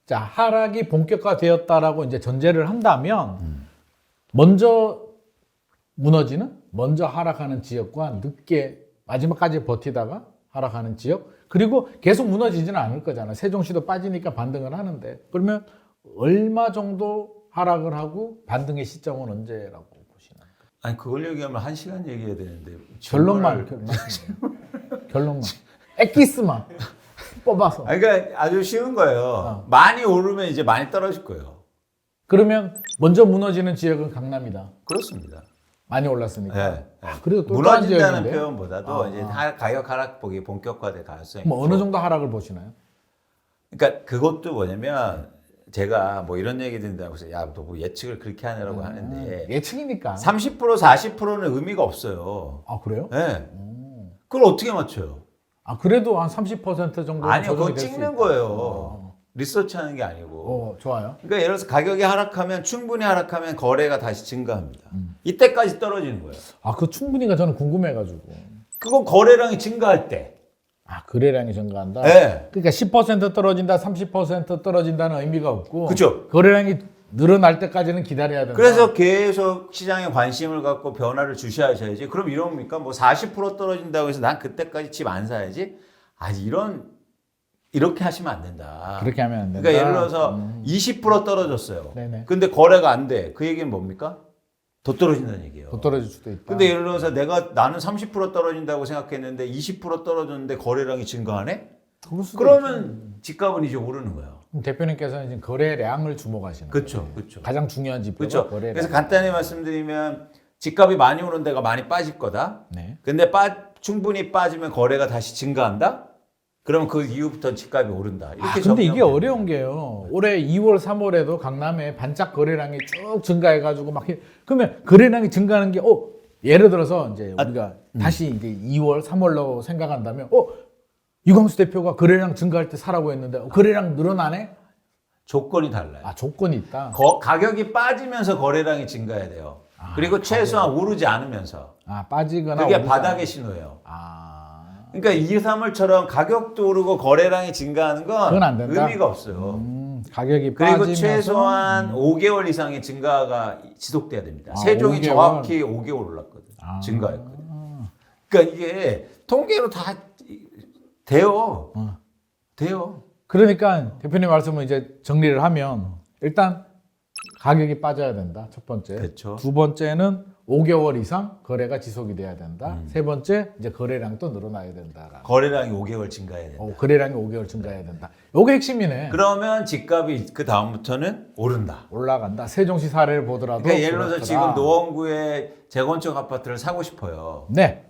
자 하락이 본격화되었다라고 이제 전제를 한다면 먼저 무너지는, 먼저 하락하는 지역과 늦게 마지막까지 버티다가 하락하는 지역, 그리고 계속 무너지지는 않을 거잖아요. 세종시도 빠지니까 반등을 하는데 그러면 얼마 정도 하락을 하고 반등의 시점은 언제라고 보시나요? 아니 그걸 얘기하면 1시간 얘기해야 되는데 결론만 엑기스만 뽑아서. 아니, 그러니까 아주 쉬운 거예요. 많이 오르면 이제 많이 떨어질 거예요. 그러면 먼저 무너지는 지역은 강남이다. 그렇습니다. 많이 올랐으니까. 네. 그래도 또 무너진다는 또한 지역인데? 표현보다도 이제 가격 하락폭이 본격화될 가능성이 뭐 어느 정도 하락을 보시나요? 그러니까 그것도 뭐냐면 제가 뭐 이런 얘기 듣는다고 해서 야, 너 뭐 예측을 그렇게 하느라고 하는데 예측이니까. 30% 40%는 의미가 없어요. 아 그래요? 네. 그걸 어떻게 맞춰요? 아 그래도 한 30% 정도 아니요, 조정이 그거 될수 찍는 있다. 거예요. 리서치하는 게 아니고. 좋아요. 그러니까 예를 들어서 가격이 하락하면 충분히 하락하면 거래가 다시 증가합니다. 이때까지 떨어지는 거예요. 아 그 충분히가 저는 궁금해가지고. 그건 거래량이 증가할 때. 아 거래량이 증가한다. 네. 그러니까 10% 떨어진다, 30% 떨어진다는 의미가 없고. 그죠. 거래량이 늘어날 때까지는 기다려야 된다. 그래서 계속 시장에 관심을 갖고 변화를 주셔야지. 그럼 이럽니까? 뭐 40% 떨어진다고 해서 난 그때까지 집 안 사야지? 아 이렇게 하시면 안 된다. 그렇게 하면 안 된다. 그러니까 예를 들어서 20% 떨어졌어요. 네네. 근데 거래가 안 돼. 그 얘기는 뭡니까? 더 떨어진다는 얘기예요. 더 떨어질 수도 있다. 근데 예를 들어서 나는 30% 떨어진다고 생각했는데 20% 떨어졌는데 거래량이 증가하네? 그럴 수도 그러면 집값은 이제 오르는 거예요. 그럼 대표님께서는 지금 거래량을 주목하시는 그렇죠. 거예요. 그렇죠. 가장 중요한 지표가 그렇죠. 거래량. 그래서 간단히 말씀드리면 집값이 많이 오른 데가 많이 빠질 거다. 네. 근데 충분히 빠지면 거래가 다시 증가한다? 그러면 그 이후부터 집값이 오른다. 이렇게 근데 이게 정리하면 어려운 게요. 올해 2월, 3월에도 강남에 반짝 거래량이 쭉 증가해가지고 그러면 거래량이 증가하는 게 예를 들어서 이제 우리가 다시 이제 2월, 3월로 생각한다면 유광수 대표가 거래량 증가할 때 사라고 했는데 거래량 늘어나네? 조건이 달라요. 아 조건이 있다. 가격이 빠지면서 거래량이 증가해야 돼요. 그리고 최소한 오르지 않으면서. 빠지거나 그게 오르지 바닥의 신호예요. 아 그러니까 2, 3월처럼 가격도 오르고 거래량이 증가하는 건 그건 안 된다? 의미가 없어요. 가격이 그리고 빠지면서 최소한 5개월 이상의 증가가 지속돼야 됩니다. 아, 세종이 5개월? 정확히 5개월 올랐거든. 증가했거든. 그러니까 이게 통계로 다 돼요. 돼요. 그러니까 대표님 말씀을 이제 정리를 하면 일단 가격이 빠져야 된다. 첫 번째. 그렇죠. 두 번째는 5개월 이상 거래가 지속이 돼야 된다. 세 번째 이제 거래량도 늘어나야 된다. 거래량이 5개월 증가해야 된다. 거래량이 5개월 증가해야 된다. 요게 핵심이네. 그러면 집값이 그 다음부터는 오른다. 올라간다. 세종시 사례를 보더라도. 그러니까 예를 들어서 그렇더라. 지금 노원구에 재건축 아파트를 사고 싶어요. 네.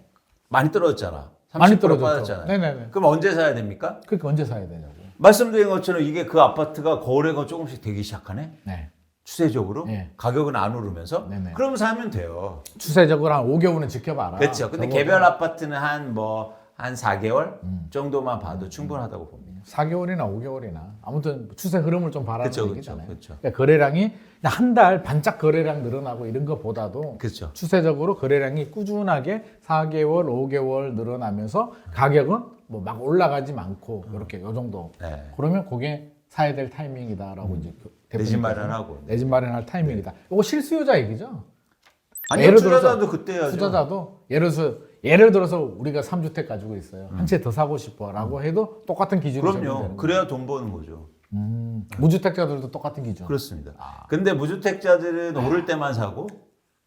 많이 떨어졌잖아. 30% 많이 떨어졌죠. 빠졌잖아요. 네네네. 그럼 언제 사야 됩니까? 그러니까 언제 사야 되냐고. 말씀드린 것처럼 이게 그 아파트가 거래가 조금씩 되기 시작하네. 네. 추세적으로 예. 가격은 안 오르면서 네네. 그러면서 하면 돼요. 추세적으로 한 5개월은 지켜봐라. 그렇죠. 근데 적어도 개별 아파트는 한 4개월 정도만 봐도 충분하다고 봅니다. 4개월이나 5개월이나 아무튼 추세 흐름을 좀 봐라는 그쵸, 얘기잖아요. 그쵸. 그러니까 거래량이 한 달 반짝 거래량 늘어나고 이런 것보다도 그렇죠. 추세적으로 거래량이 꾸준하게 4개월, 5개월 늘어나면서 가격은 뭐 막 올라가지 않고 이렇게 요 정도. 네. 그러면 그게 사야 될 타이밍이다라고 이제 내 집 대표님께서는 마련하고. 내 집 마련할 타이밍이다. 이거 실수요자 얘기죠. 아니 예를 들어서 투자자도 그때 해야죠. 투자자도 예를 들어서 우리가 3주택 가지고 있어요. 한 채 더 사고 싶어라고 해도 똑같은 기준이 적용되는 그럼요. 거예요. 그래야 돈 버는 거죠. 무주택자들도 똑같은 기준. 그렇습니다. 근데 무주택자들은 오를 때만 사고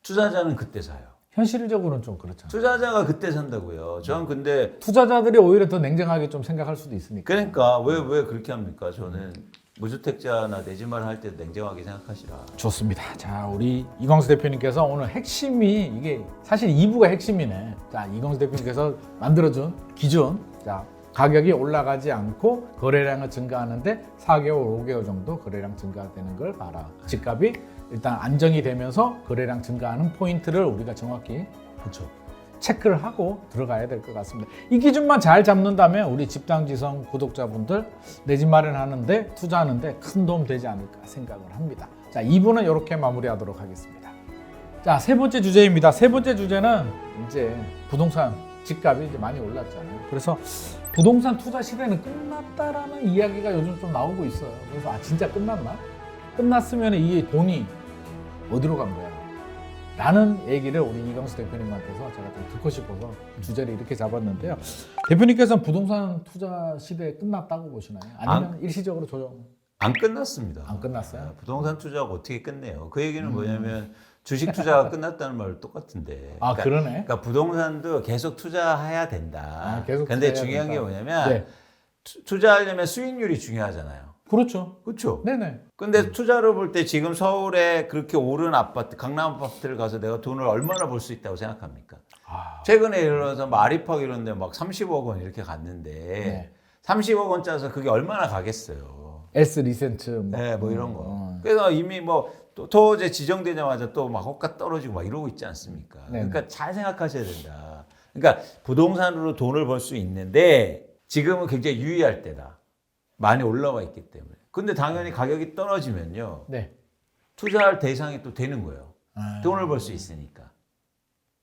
투자자는 그때 사요. 현실적으로는 좀 그렇잖아요. 투자자가 그때 산다고요. 전 근데 투자자들이 오히려 더 냉정하게 좀 생각할 수도 있으니까. 그러니까 왜 그렇게 합니까? 저는 무주택자나 내 집 마련할 때도 냉정하게 생각하시라. 좋습니다. 자, 우리 이광수 대표님께서 오늘 핵심이 이게 사실 2부가 핵심이네. 자, 이광수 대표님께서 만들어준 기준. 자, 가격이 올라가지 않고 거래량은 증가하는데 4개월, 5개월 정도 거래량 증가되는 걸 봐라. 집값이 일단 안정이 되면서 거래량 증가하는 포인트를 우리가 정확히 그렇죠. 체크를 하고 들어가야 될 것 같습니다. 이 기준만 잘 잡는다면 우리 집당지성 구독자분들 내 집 마련하는데 투자하는데 큰 도움 되지 않을까 생각을 합니다. 자, 2부는 이렇게 마무리하도록 하겠습니다. 자, 세 번째 주제입니다. 세 번째 주제는 이제 부동산 집값이 이제 많이 올랐잖아요. 그래서 부동산 투자 시대는 끝났다라는 이야기가 요즘 좀 나오고 있어요. 그래서 진짜 끝났나? 끝났으면 이 돈이 어디로 간 거야? 라는 얘기를 우리 이광수 대표님한테서 제가 좀 듣고 싶어서 주제를 이렇게 잡았는데요. 대표님께서는 부동산 투자 시대 끝났다고 보시나요? 아니면 일시적으로 조정? 안 끝났습니다. 안 끝났어요? 부동산 투자가 어떻게 끝내요? 그 얘기는 뭐냐면 주식 투자가 끝났다는 말 똑같은데. 아, 그러네. 그러니까 부동산도 계속 투자해야 된다. 계속 근데 투자해야 중요한 게 된다. 뭐냐면 네. 투자하려면 수익률이 중요하잖아요. 그렇죠. 그렇죠? 네네. 근데 투자를 볼 때 지금 서울에 그렇게 오른 아파트, 강남 아파트를 가서 내가 돈을 얼마나 벌 수 있다고 생각합니까? 최근에 예를 들어서 뭐 아리팍 이런 데 막 30억 원 이렇게 갔는데 네. 30억 원 짜서 그게 얼마나 가겠어요. S 리센트 네, 뭐 이런 거. 그래서 이미 뭐 또 토지 지정되자마자 또 막 호가 떨어지고 막 이러고 있지 않습니까? 네네. 그러니까 잘 생각하셔야 된다. 그러니까 부동산으로 돈을 벌 수 있는데 지금은 굉장히 유의할 때다. 많이 올라와 있기 때문에. 근데 당연히 가격이 떨어지면요. 네. 투자할 대상이 또 되는 거예요. 아. 돈을 벌 수 있으니까.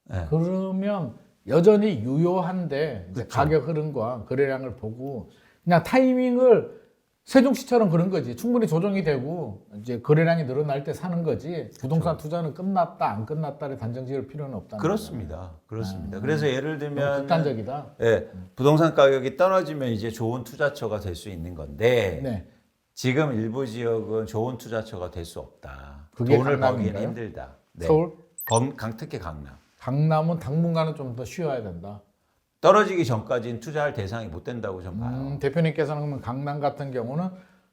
네. 그러면 여전히 유효한데 이제 그쵸. 가격 흐름과 거래량을 보고 그냥 타이밍을 세종시처럼 그런 거지. 충분히 조정이 되고 이제 거래량이 늘어날 때 사는 거지. 부동산 투자는 끝났다 안 끝났다를 단정 지을 필요는 없다는 그렇습니다. 그렇습니다. 그래서 예를 거죠. 너무 들면 극단적이다. 예, 부동산 가격이 떨어지면 이제 좋은 투자처가 될 수 있는 건데 네. 지금 일부 지역은 좋은 투자처가 될 수 없다. 그게 돈을 벌기는 강남인가요? 힘들다. 네. 서울, 특히 강남. 강남은 당분간은 좀 더 쉬어야 된다. 떨어지기 전까지는 투자할 대상이 못 된다고 좀 봐요. 대표님께서는 그러면 강남 같은 경우는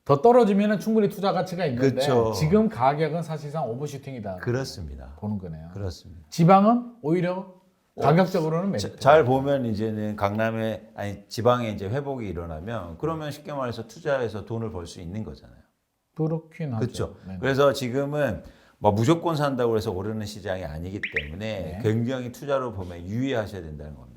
더 떨어지면 충분히 투자 가치가 있는데 그쵸. 지금 가격은 사실상 오버슈팅이다. 그렇습니다. 보는 거네요. 그렇습니다. 지방은 오히려 가격적으로는 메리트. 잘 보면 이제는 강남에 아니 지방에 이제 회복이 일어나면 그러면 쉽게 말해서 투자해서 돈을 벌 수 있는 거잖아요. 그렇긴 하죠. 그렇죠. 네. 그래서 지금은 뭐 무조건 산다고 해서 오르는 시장이 아니기 때문에 네. 굉장히 투자로 보면 유의하셔야 된다는 겁니다.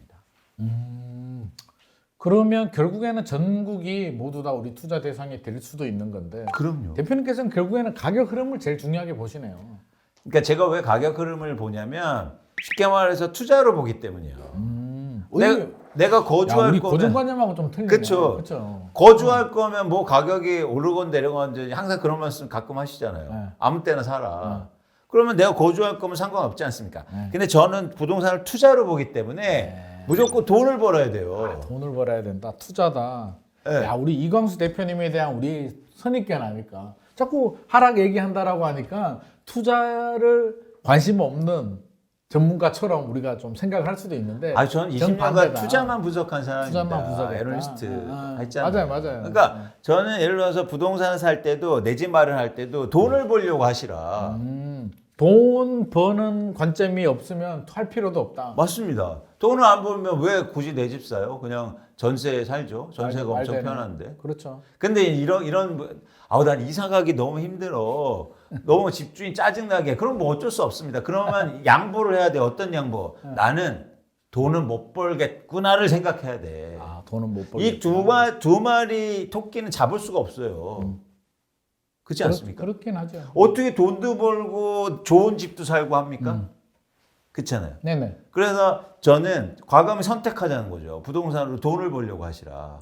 그러면 결국에는 전국이 모두 다 우리 투자 대상이 될 수도 있는 건데 그럼요. 대표님께서는 결국에는 가격 흐름을 제일 중요하게 보시네요. 그러니까 제가 왜 가격 흐름을 보냐면 쉽게 말해서 투자로 보기 때문이에요. 내가 야, 거주할 우리 거면 고정관념하고 좀 틀리네요. 그쵸. 그렇죠. 거주할 거면 뭐 가격이 오르건 내려건 항상 그런 말씀 가끔 하시잖아요. 네. 아무 때나 사라. 그러면 내가 거주할 거면 상관없지 않습니까? 네. 근데 저는 부동산을 투자로 보기 때문에 무조건 돈을 벌어야 돼요. 돈을 벌어야 된다. 투자다. 네. 야, 우리 이광수 대표님에 대한 우리 선입견 아닐까? 자꾸 하락 얘기한다라고 하니까 투자를 관심 없는 전문가처럼 우리가 좀 생각을 할 수도 있는데 저는 20년간 정반대다. 투자만 분석한 사람입니다. 투자만 분석했다. 애널리스트 했잖아요. 맞아요. 그러니까 저는 예를 들어서 부동산을 살 때도 내 집 마련할 때도 돈을 벌려고 하시라. 돈 버는 관점이 없으면 할 필요도 없다. 맞습니다. 돈을 안 벌면 왜 굳이 내 집 사요? 그냥 전세에 살죠. 전세가 말 엄청 되네. 편한데. 그렇죠. 근데 난 이사 가기 너무 힘들어. 너무 집주인 짜증나게. 그럼 뭐 어쩔 수 없습니다. 그러면 양보를 해야 돼. 어떤 양보? 나는 돈을 못 벌겠구나를 생각해야 돼. 아, 돈은 못 벌. 이 두 마리 토끼는 잡을 수가 없어요. 그렇지 않습니까? 그렇긴 하죠. 어떻게 돈도 벌고 좋은 집도 살고 합니까? 그렇잖아요. 네네. 그래서 저는 과감히 선택하자는 거죠. 부동산으로 돈을 벌려고 하시라.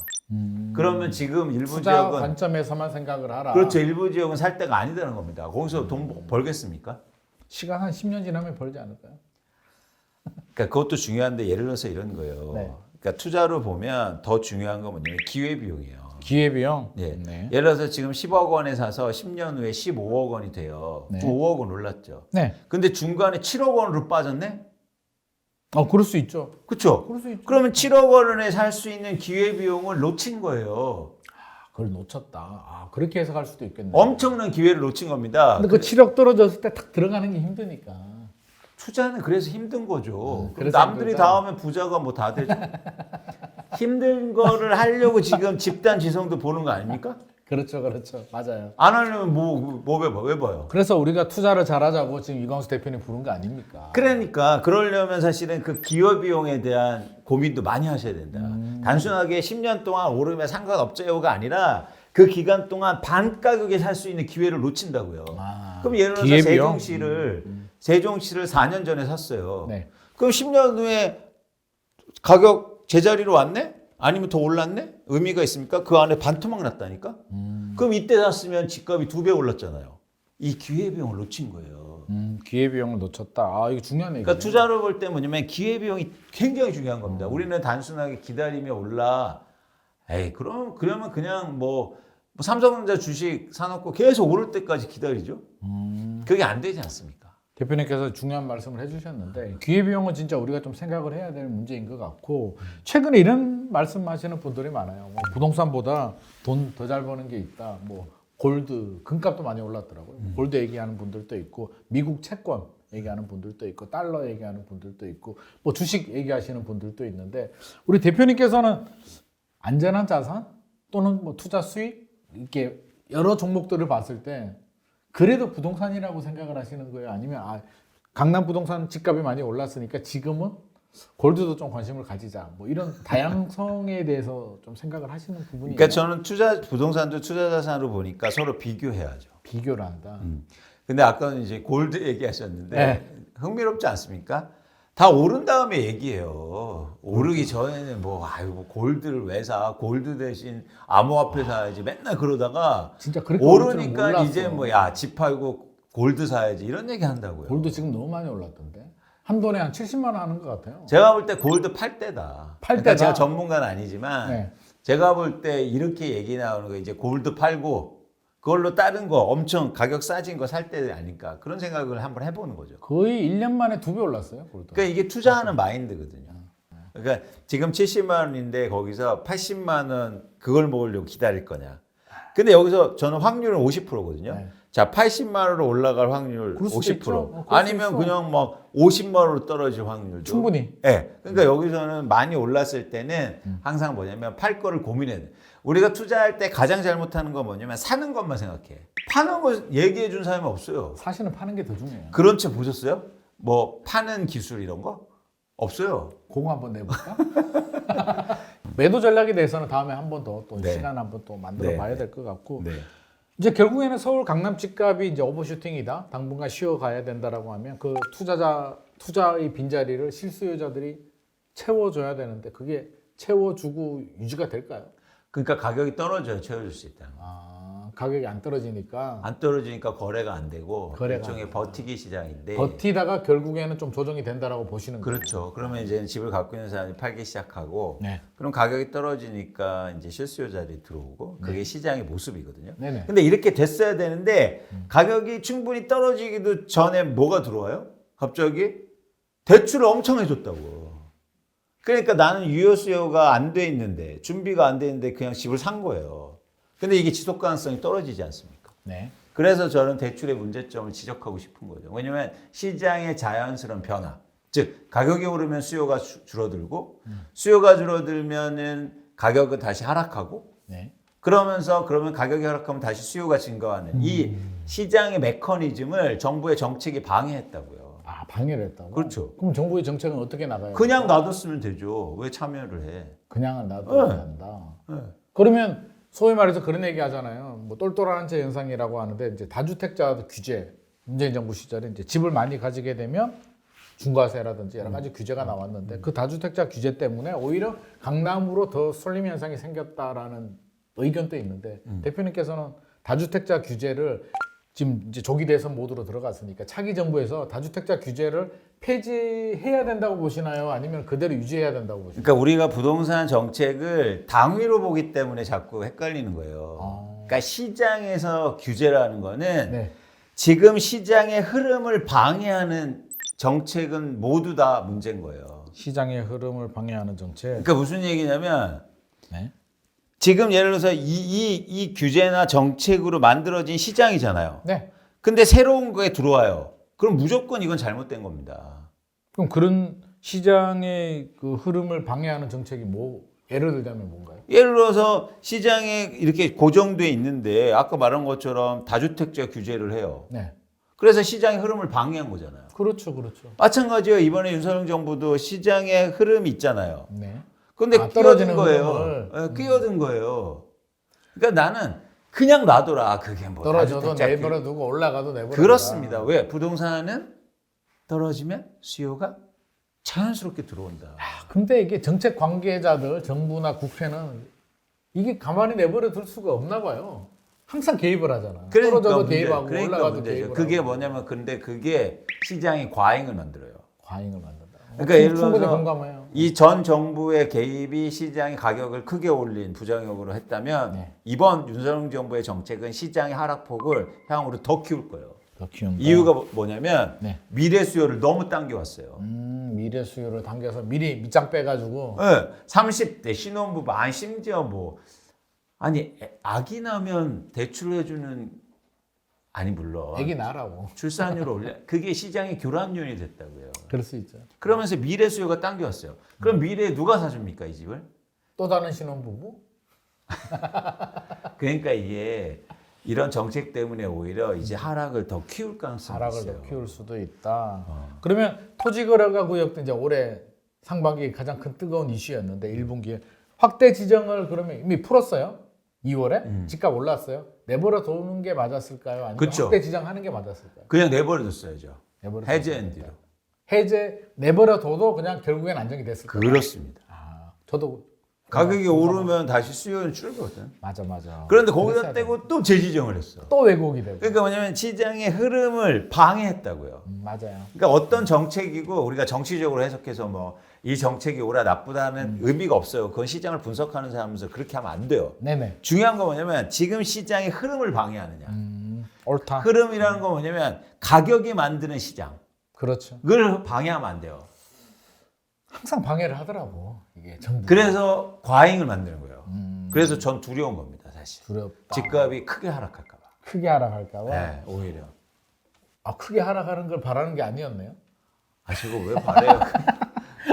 그러면 지금 일부 투자 지역은 관점에서만 생각을 하라. 그렇죠. 일부 지역은 살 데가 아니다는 겁니다. 거기서 돈 벌겠습니까? 시간 한 10년 지나면 벌지 않을까요? 그러니까 그것도 중요한데 예를 들어서 이런 거예요. 네. 그러니까 투자로 보면 더 중요한 건 뭐냐면 기회비용이에요. 기회비용. 예. 네. 예를 들어서 지금 10억 원에 사서 10년 후에 15억 원이 돼요. 네. 5억 원 올랐죠. 네. 근데 중간에 7억 원으로 빠졌네? 그럴 수 있죠. 그렇죠? 그럴 수 있죠. 그러면 7억 원에 살 수 있는 기회비용을 놓친 거예요. 그걸 놓쳤다. 그렇게 해석할 수도 있겠네. 엄청난 기회를 놓친 겁니다. 근데 그 7억 떨어졌을 때 탁 들어가는 게 힘드니까. 투자는 그래서 힘든 거죠. 그럼 그래서 남들이 힘들다. 다 하면 부자가 뭐 다 되죠. 힘든 거를 하려고 지금 집단 지성도 보는 거 아닙니까? 그렇죠, 그렇죠. 맞아요. 안 하려면 왜 봐요? 그래서 우리가 투자를 잘하자고 지금 이광수 대표님 부른 거 아닙니까? 그러니까 그러려면 사실은 그 기회비용에 대한 고민도 많이 하셔야 된다. 단순하게 10년 동안 오르면 상관없죠가 아니라 그 기간 동안 반 가격에 살 수 있는 기회를 놓친다고요. 그럼 예를 들어서 기회비용? 세종시를 4년 전에 샀어요. 네. 그럼 10년 후에 가격 제자리로 왔네? 아니면 더 올랐네? 의미가 있습니까? 그 안에 반토막 났다니까? 그럼 이때 샀으면 집값이 2배 올랐잖아요. 이 기회비용을 놓친 거예요. 기회비용을 놓쳤다. 이거 중요한 얘기예요. 그러니까 투자로 볼 때 뭐냐면 기회비용이 굉장히 중요한 겁니다. 우리는 단순하게 기다리며 올라. 그러면 그냥 뭐 삼성전자 주식 사놓고 계속 오를 때까지 기다리죠. 그게 안 되지 않습니까? 대표님께서 중요한 말씀을 해주셨는데 기회비용은 진짜 우리가 좀 생각을 해야 될 문제인 것 같고 최근에 이런 말씀하시는 분들이 많아요. 뭐 부동산보다 돈 더 잘 버는 게 있다. 뭐 골드, 금값도 많이 올랐더라고요. 골드 얘기하는 분들도 있고 미국 채권 얘기하는 분들도 있고 달러 얘기하는 분들도 있고 뭐 주식 얘기하시는 분들도 있는데 우리 대표님께서는 안전한 자산 또는 뭐 투자 수익 이렇게 여러 종목들을 봤을 때 그래도 부동산이라고 생각을 하시는 거예요? 아니면 강남 부동산 집값이 많이 올랐으니까 지금은 골드도 좀 관심을 가지자. 뭐 이런 다양성에 대해서 좀 생각을 하시는 부분이 그러니까 저는 부동산도 투자 자산으로 보니까 서로 비교해야죠. 비교를 한다. 근데 아까는 이제 골드 얘기하셨는데 네. 흥미롭지 않습니까? 다 오른 다음에 얘기해요. 오르기 전에는 뭐 골드를 왜 사? 골드 대신 암호화폐 사야지. 맨날 그러다가 진짜 그렇게 오를 줄은 오르니까 몰랐어. 이제 집 팔고 골드 사야지 이런 얘기 한다고요. 골드 지금 너무 많이 올랐던데. 한 돈에 한 70만 원 하는 것 같아요. 제가 볼 때 골드 팔 때다. 팔 그러니까 때다. 제가 전문가는 아니지만 네. 제가 볼 때 이렇게 얘기 나오는 거 이제 골드 팔고 그걸로 다른 거 엄청 가격 싸진 거 살 때 아닐까 그런 생각을 한번 해보는 거죠. 거의 1년 만에 2배 올랐어요. 골드. 그러니까 이게 투자하는 마인드거든요. 그러니까 지금 70만 원인데 거기서 80만 원 그걸 먹으려고 기다릴 거냐. 근데 여기서 저는 확률은 50%거든요. 네. 자, 80만 원으로 올라갈 확률 그럴 수도 50%. 있죠. 그럴 수 아니면 있어. 그냥 막 50만 원으로 떨어질 확률도. 충분히. 네. 그러니까 여기서는 많이 올랐을 때는 항상 뭐냐면 팔 거를 고민해야 돼. 우리가 투자할 때 가장 잘못하는 건 뭐냐면 사는 것만 생각해. 파는 거 얘기해 준 사람이 없어요. 사실은 파는 게 더 중요해요. 그런 책 보셨어요? 뭐 파는 기술 이런 거? 없어요. 공을 한번 내볼까? 매도 전략에 대해서는 다음에 한 번 더 또 네. 시간 한번 또 만들어 네. 봐야 될 것 같고 네. 이제 결국에는 서울 강남 집값이 이제 오버슈팅이다. 당분간 쉬어가야 된다라고 하면 그 투자의 빈자리를 실수요자들이 채워줘야 되는데 그게 채워주고 유지가 될까요? 그러니까 가격이 떨어져야 채워줄 수 있다. 가격이 안 떨어지니까 안 떨어지니까 거래가 안 되고 거래가 일종의 버티기 시장인데 버티다가 결국에는 좀 조정이 된다라고 보시는 거예요. 그렇죠. 그러면 이제 집을 갖고 있는 사람이 팔기 시작하고 네. 그럼 가격이 떨어지니까 이제 실수요자들이 들어오고 그게 시장의 모습이거든요. 네네. 근데 이렇게 됐어야 되는데 가격이 충분히 떨어지기도 전에 뭐가 들어와요? 갑자기 대출을 엄청 해줬다고. 그러니까 나는 유효 수요가 안 돼 있는데 준비가 안 돼 있는데 그냥 집을 산 거예요. 근데 이게 지속 가능성이 떨어지지 않습니까? 네. 그래서 저는 대출의 문제점을 지적하고 싶은 거죠. 왜냐하면 시장의 자연스러운 변화, 즉 가격이 오르면 수요가 줄어들고 수요가 줄어들면은 가격은 다시 하락하고 네. 그러면 가격이 하락하면 다시 수요가 증가하는 이 시장의 메커니즘을 정부의 정책이 방해했다고요. 아, 방해를 했다고? 그렇죠. 그럼 정부의 정책은 어떻게 나가요? 그냥 놔뒀으면 되죠. 왜 참여를 해? 그냥 놔둬야 네. 한다. 네. 그러면 소위 말해서 그런 얘기 하잖아요. 뭐 똘똘한 한채 현상이라고 하는데 이제 다주택자 규제, 문재인 정부 시절에 이제 집을 많이 가지게 되면 중과세라든지 여러 가지 규제가 나왔는데 그 다주택자 규제 때문에 오히려 강남으로 더 쏠림 현상이 생겼다라는 의견도 있는데 대표님께서는 다주택자 규제를 지금 이제 조기 대선 모드로 들어갔으니까 차기 정부에서 다주택자 규제를 폐지해야 된다고 보시나요? 아니면 그대로 유지해야 된다고 보시나요? 그러니까 우리가 부동산 정책을 당위로 보기 때문에 자꾸 헷갈리는 거예요. 그러니까 시장에서 규제라는 거는 네. 지금 시장의 흐름을 방해하는 정책은 모두 다 문제인 거예요. 시장의 흐름을 방해하는 정책. 그러니까 무슨 얘기냐면 네. 지금 예를 들어서 이 규제나 정책으로 만들어진 시장이잖아요. 네. 근데 새로운 거에 들어와요. 그럼 무조건 이건 잘못된 겁니다. 그럼 그런 시장의 그 흐름을 방해하는 정책이 뭐 예를 들자면 뭔가요? 예를 들어서 시장에 이렇게 고정돼 있는데 아까 말한 것처럼 다주택자 규제를 해요. 네. 그래서 시장의 흐름을 방해한 거잖아요. 그렇죠, 그렇죠. 마찬가지예요. 이번에 윤석열 정부도 시장의 흐름이 있잖아요. 네. 근데 떨어지는 끼어든 거예요. 흐름을. 예, 끼어든 거예요. 그러니까 나는 그냥 놔둬라. 그게 뭐 떨어져도 다주택자 내버려 두고 올라가도 내버려 그렇습니다. 왜? 부동산은 떨어지면 수요가 자연스럽게 들어온다. 근데 이게 정책 관계자들, 정부나 국회는 이게 가만히 내버려 둘 수가 없나 봐요. 항상 개입을 하잖아. 떨어져도 개입하고 올라가도 개입을 그게 하고. 뭐냐면 근데 그게 시장의 과잉을 만들어요. 과잉을 만든다. 그러니까 예를 충분히 들어서 공감해요. 이 전 정부의 개입이 시장의 가격을 크게 올린 부작용으로 했다면 네. 이번 윤석열 정부의 정책은 시장의 하락폭을 향후로 더 키울 거예요. 더 키운다. 이유가 뭐냐면 네. 미래 수요를 너무 당겨왔어요. 미래 수요를 당겨서 미리 밑장 빼가지고 네, 30대 신혼부부 아니 심지어 뭐 아니 아기 나면 대출해주는 아니 물론 애기 낳으라고. 출산율을 올려 그게 시장의 교란요인이 됐다고요. 그럴 수 있죠. 그러면서 미래 수요가 당겨왔어요. 그럼 미래에 누가 사줍니까 이 집을? 또 다른 신혼부부? 그러니까 이게 이런 정책 때문에 오히려 이제 하락을 더 키울 가능성이 하락을 있어요. 더 키울 수도 있다. 그러면 토지거래가 구역도 이제 올해 상반기 가장 큰 뜨거운 이슈였는데 1분기에 확대 지정을 그러면 이미 풀었어요. 2월에 집값 올랐어요. 내버려 두는 게 맞았을까요? 아니면 그쵸. 확대 지정하는 게 맞았을까요? 그냥 내버려뒀어야죠. 내버려 해제엔디로. 해제 내버려 둬도 그냥 결국엔 안정이 됐을까요? 그렇습니다. 저도 가격이 오르면 다시 수요는 줄거든. 맞아. 그런데 거기다 그랬어야 떼고 또 재지정을 했어. 또 왜곡이 되고. 그러니까 뭐냐면 시장의 흐름을 방해했다고요. 맞아요. 그러니까 어떤 정책이고 우리가 정치적으로 해석해서 뭐 이 정책이 옳아 나쁘다는 의미가 없어요. 그건 시장을 분석하는 사람으로서 그렇게 하면 안 돼요. 네네. 중요한 건 뭐냐면 지금 시장의 흐름을 방해하느냐. 옳다. 흐름이라는 건 뭐냐면 가격이 만드는 시장. 그렇죠. 그걸 방해하면 안 돼요. 항상 방해를 하더라고 이게 정부. 그래서 과잉을 만드는 거예요. 그래서 전 두려운 겁니다, 사실. 두렵다. 집값이 크게 하락할까 봐. 크게 하락할까봐. 네, 오히려. 아 크게 하락하는 걸 바라는 게 아니었네요. 아, 저거 왜 바래요?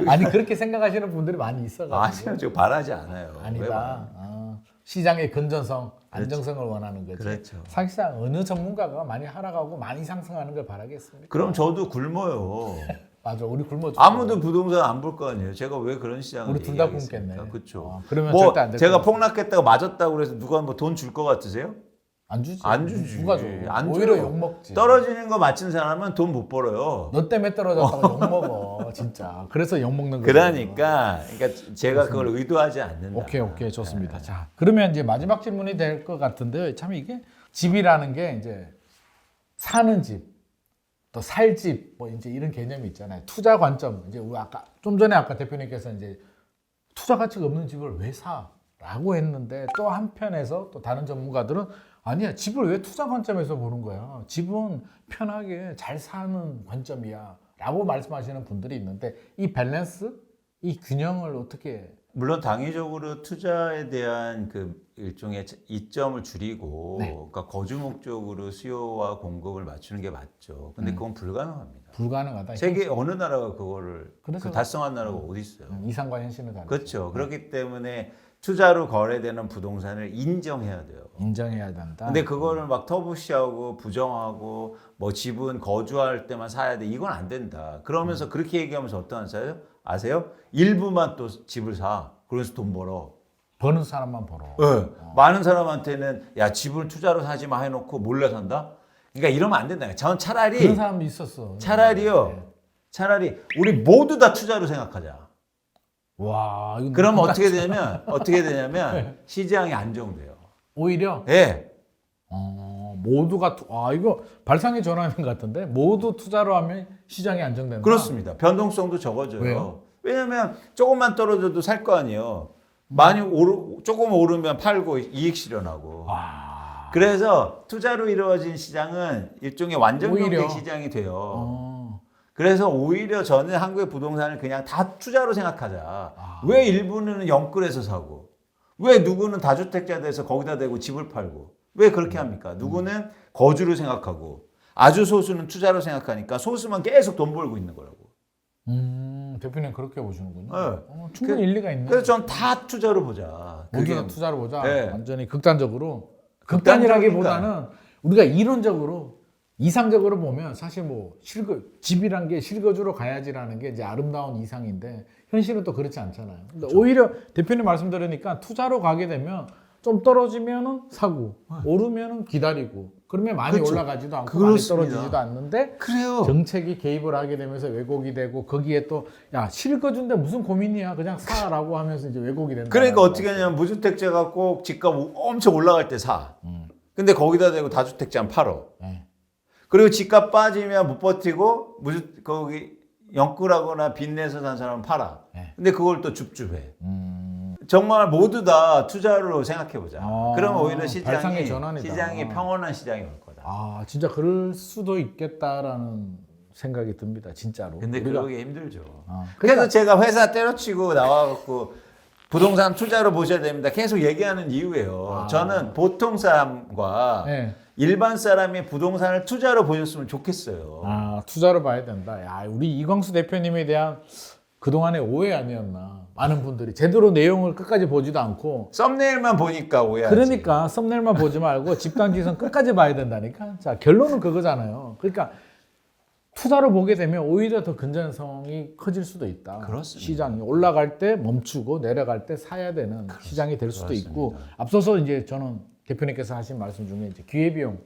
아니 그렇게 생각하시는 분들이 많이 있어가지고. 아니요, 저 바라지 않아요. 왜 아니다. 바라요? 시장의 건전성, 안정성을 원하는 거지. 그렇죠. 사실상 어느 전문가가 많이 하락하고 많이 상승하는 걸 바라겠습니까? 그럼 저도 굶어요. 맞아, 우리 굶어. 아무도 부동산 안 볼 거 아니에요. 제가 왜 그런 시장을 우리 둘 다 굶겠네. 그렇죠. 그러면 뭐 절대 안 될 제가 것 같아. 폭락했다고 맞았다고 그래서 누가 뭐 돈 줄 것 같으세요? 안 주지. 안 주지. 누가 줘? 안 오히려 줘요. 욕 먹지. 떨어지는 거 맞힌 사람은 돈 못 벌어요. 너 때문에 떨어졌다고 욕 먹어, 진짜. 그래서 욕 먹는 거예요. 그러니까 제가 그걸 의도하지 않는다. 오케이, 좋습니다. 자, 그러면 이제 마지막 질문이 될 것 같은데 참 이게 집이라는 게 이제 사는 집, 또 살 집, 뭐 이제 이런 개념이 있잖아요. 투자 관점. 이제 우리 좀 전에 아까 대표님께서 이제 투자 가치가 없는 집을 왜 사? 라고 했는데 또 한편에서 또 다른 전문가들은 아니야, 집을 왜 투자 관점에서 보는 거야? 집은 편하게 잘 사는 관점이야 라고 말씀하시는 분들이 있는데 이 밸런스, 이 균형을 어떻게 물론 당위적으로 투자에 대한 그 일종의 이점을 줄이고 네. 그러니까 거주 목적으로 수요와 공급을 맞추는 게 맞죠. 근데 그건 불가능합니다. 불가능하다. 세계 어느 나라가 그거를 그래서- 그 달성한 나라가 어디 있어요? 이상과 현실은 다르죠. 그렇죠. 그렇기 때문에 투자로 거래되는 부동산을 인정해야 돼요. 인정해야 된다. 근데 그거를 막 터부시하고 부정하고 뭐 집은 거주할 때만 사야 돼 이건 안 된다. 그러면서 그렇게 얘기하면서 어떤 사요? 아세요? 일부만 또 집을 사. 그래서 돈 벌어. 버는 사람만 벌어. 네. 많은 사람한테는 야 집을 투자로 사지 마 해놓고 몰래 산다. 그러니까 이러면 안 된다. 저는 차라리 그런 사람도 있었어. 차라리요. 네. 차라리 우리 모두 다 투자로 생각하자. 와, 이건 그러면 똑같이- 어떻게 되냐면 시장이 안정돼요. 오히려 예. 모두가 이거 발상의 전환인 것 같은데 모두 투자로 하면 시장이 안정된다. 그렇습니다. 변동성도 적어져요. 왜요? 왜냐면 조금만 떨어져도 살 거 아니에요. 조금 오르면 팔고 이익 실현하고. 그래서 투자로 이루어진 시장은 일종의 완전 오히려. 경쟁 시장이 돼요. 그래서 오히려 저는 한국의 부동산을 그냥 다 투자로 생각하자. 왜 일부는 영끌에서 사고, 왜 누구는 다주택자 돼서 거기다 대고 집을 팔고, 왜 그렇게 합니까? 누구는 거주로 생각하고, 아주 소수는 투자로 생각하니까 소수만 계속 돈 벌고 있는 거라고. 대표님 그렇게 보시는군요. 네. 충분히 일리가 있네. 그래서 전 다 투자로 보자. 모두 다 투자로 보자. 네. 완전히 극단적으로. 극단적이니까. 극단이라기보다는 우리가 이론적으로 이상적으로 보면 사실 뭐 집이란 게 실거주로 가야지라는 게 이제 아름다운 이상인데 현실은 또 그렇지 않잖아요. 근데 오히려 대표님 말씀 들으니까 투자로 가게 되면 좀 떨어지면은 사고, 오르면은 기다리고, 그러면 많이 그렇죠. 올라가지도 않고 그렇습니다. 많이 떨어지지도 않는데 그래요. 정책이 개입을 하게 되면서 왜곡이 되고 거기에 또 야 실거주인데 무슨 고민이야 그냥 사라고 하면서 이제 왜곡이 된다. 그러니까 어떻게 하냐면 무주택자가 꼭 집값 엄청 올라갈 때 사. 근데 거기다 대고 다주택자는 팔어. 네. 그리고 집값 빠지면 못 버티고 거기 영끌하거나 빚내서 산 사람은 팔아. 네. 근데 그걸 또 줍줍해. 정말 모두 다 투자로 생각해보자. 그러면 오히려 발상의 전환이다. 시장이 평온한 시장이 올 거다. 진짜 그럴 수도 있겠다라는 생각이 듭니다. 진짜로. 근데 우리가- 그러기 힘들죠. 그러니까- 그래서 제가 회사 때려치고 나와갖고 부동산 투자로 보셔야 됩니다. 계속 얘기하는 이유예요. 저는 보통 사람과 네. 일반 사람이 부동산을 투자로 보셨으면 좋겠어요. 투자로 봐야 된다. 야, 우리 이광수 대표님에 대한 그동안의 오해 아니었나. 많은 분들이 제대로 내용을 끝까지 보지도 않고 썸네일만 보니까 오해하지. 그러니까 썸네일만 보지 말고 집단지성 끝까지 봐야 된다니까. 자, 결론은 그거잖아요. 그러니까 투자로 보게 되면 오히려 더 건전성이 커질 수도 있다. 그렇습니다. 시장이 올라갈 때 멈추고 내려갈 때 사야 되는 시장이 될 수도 있고 앞서서 이제 저는 대표님께서 하신 말씀 중에 이제 기회비용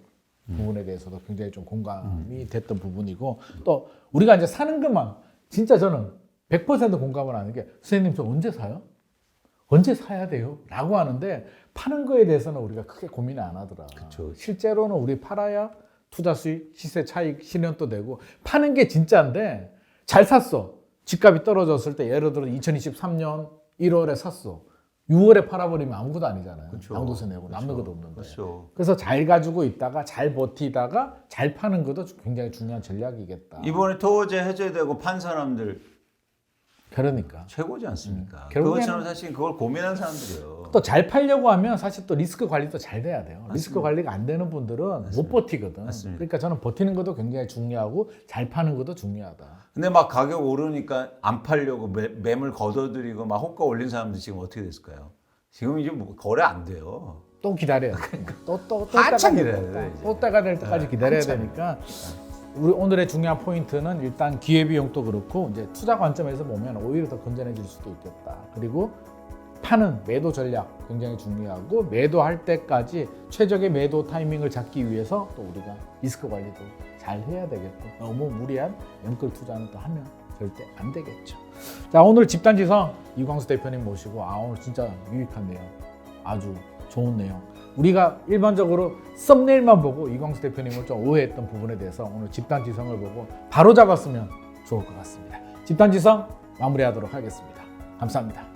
부분에 대해서도 굉장히 좀 공감이 됐던 부분이고 또 우리가 이제 사는 것만 진짜 저는 100% 공감을 하는 게 선생님 저 언제 사요? 언제 사야 돼요? 라고 하는데 파는 거에 대해서는 우리가 크게 고민을 안 하더라. 그쵸. 실제로는 우리 팔아야 투자 수익, 시세 차익 실현도 되고 파는 게 진짜인데 잘 샀어. 집값이 떨어졌을 때 예를 들어 2023년 1월에 샀어. 6월에 팔아버리면 아무것도 아니잖아요. 그쵸. 양도세 내고 남는 것도 없는데. 그렇죠. 그래서 잘 가지고 있다가 잘 버티다가 잘 파는 것도 굉장히 중요한 전략이겠다. 이번에 토호제 해제되고 판 사람들 그러니까. 최고지 않습니까? 결국에는- 그것처럼 사실 그걸 고민한 사람들이에요. 또 잘 팔려고 하면 사실 또 리스크 관리도 잘 돼야 돼요. 리스크 관리가 안 되는 분들은 못 버티거든. 맞습니다. 그러니까 저는 버티는 것도 굉장히 중요하고 잘 파는 것도 중요하다. 근데 막 가격 오르니까 안 팔려고 매물 걷어들이고 막 호가 올린 사람들 지금 어떻게 됐을까요? 지금 이제 뭐 거래 안 돼요. 또 기다려야 돼. 또 한참 때가 기다려야 돼, 이제. 또 때가 될 때까지 기다려야 되니까 우리 오늘의 중요한 포인트는 일단 기회비용도 그렇고 이제 투자 관점에서 보면 오히려 더 건전해질 수도 있겠다. 그리고 파는 매도 전략 굉장히 중요하고 매도할 때까지 최적의 매도 타이밍을 잡기 위해서 또 우리가 리스크 관리도 잘 해야 되겠고 너무 무리한 연끌 투자는 또 하면 절대 안 되겠죠. 자, 오늘 집단지성 이광수 대표님 모시고 오늘 진짜 유익한 내용, 아주 좋은 내용. 우리가 일반적으로 썸네일만 보고 이광수 대표님을 좀 오해했던 부분에 대해서 오늘 집단지성을 보고 바로 잡았으면 좋을 것 같습니다. 집단지성 마무리하도록 하겠습니다. 감사합니다.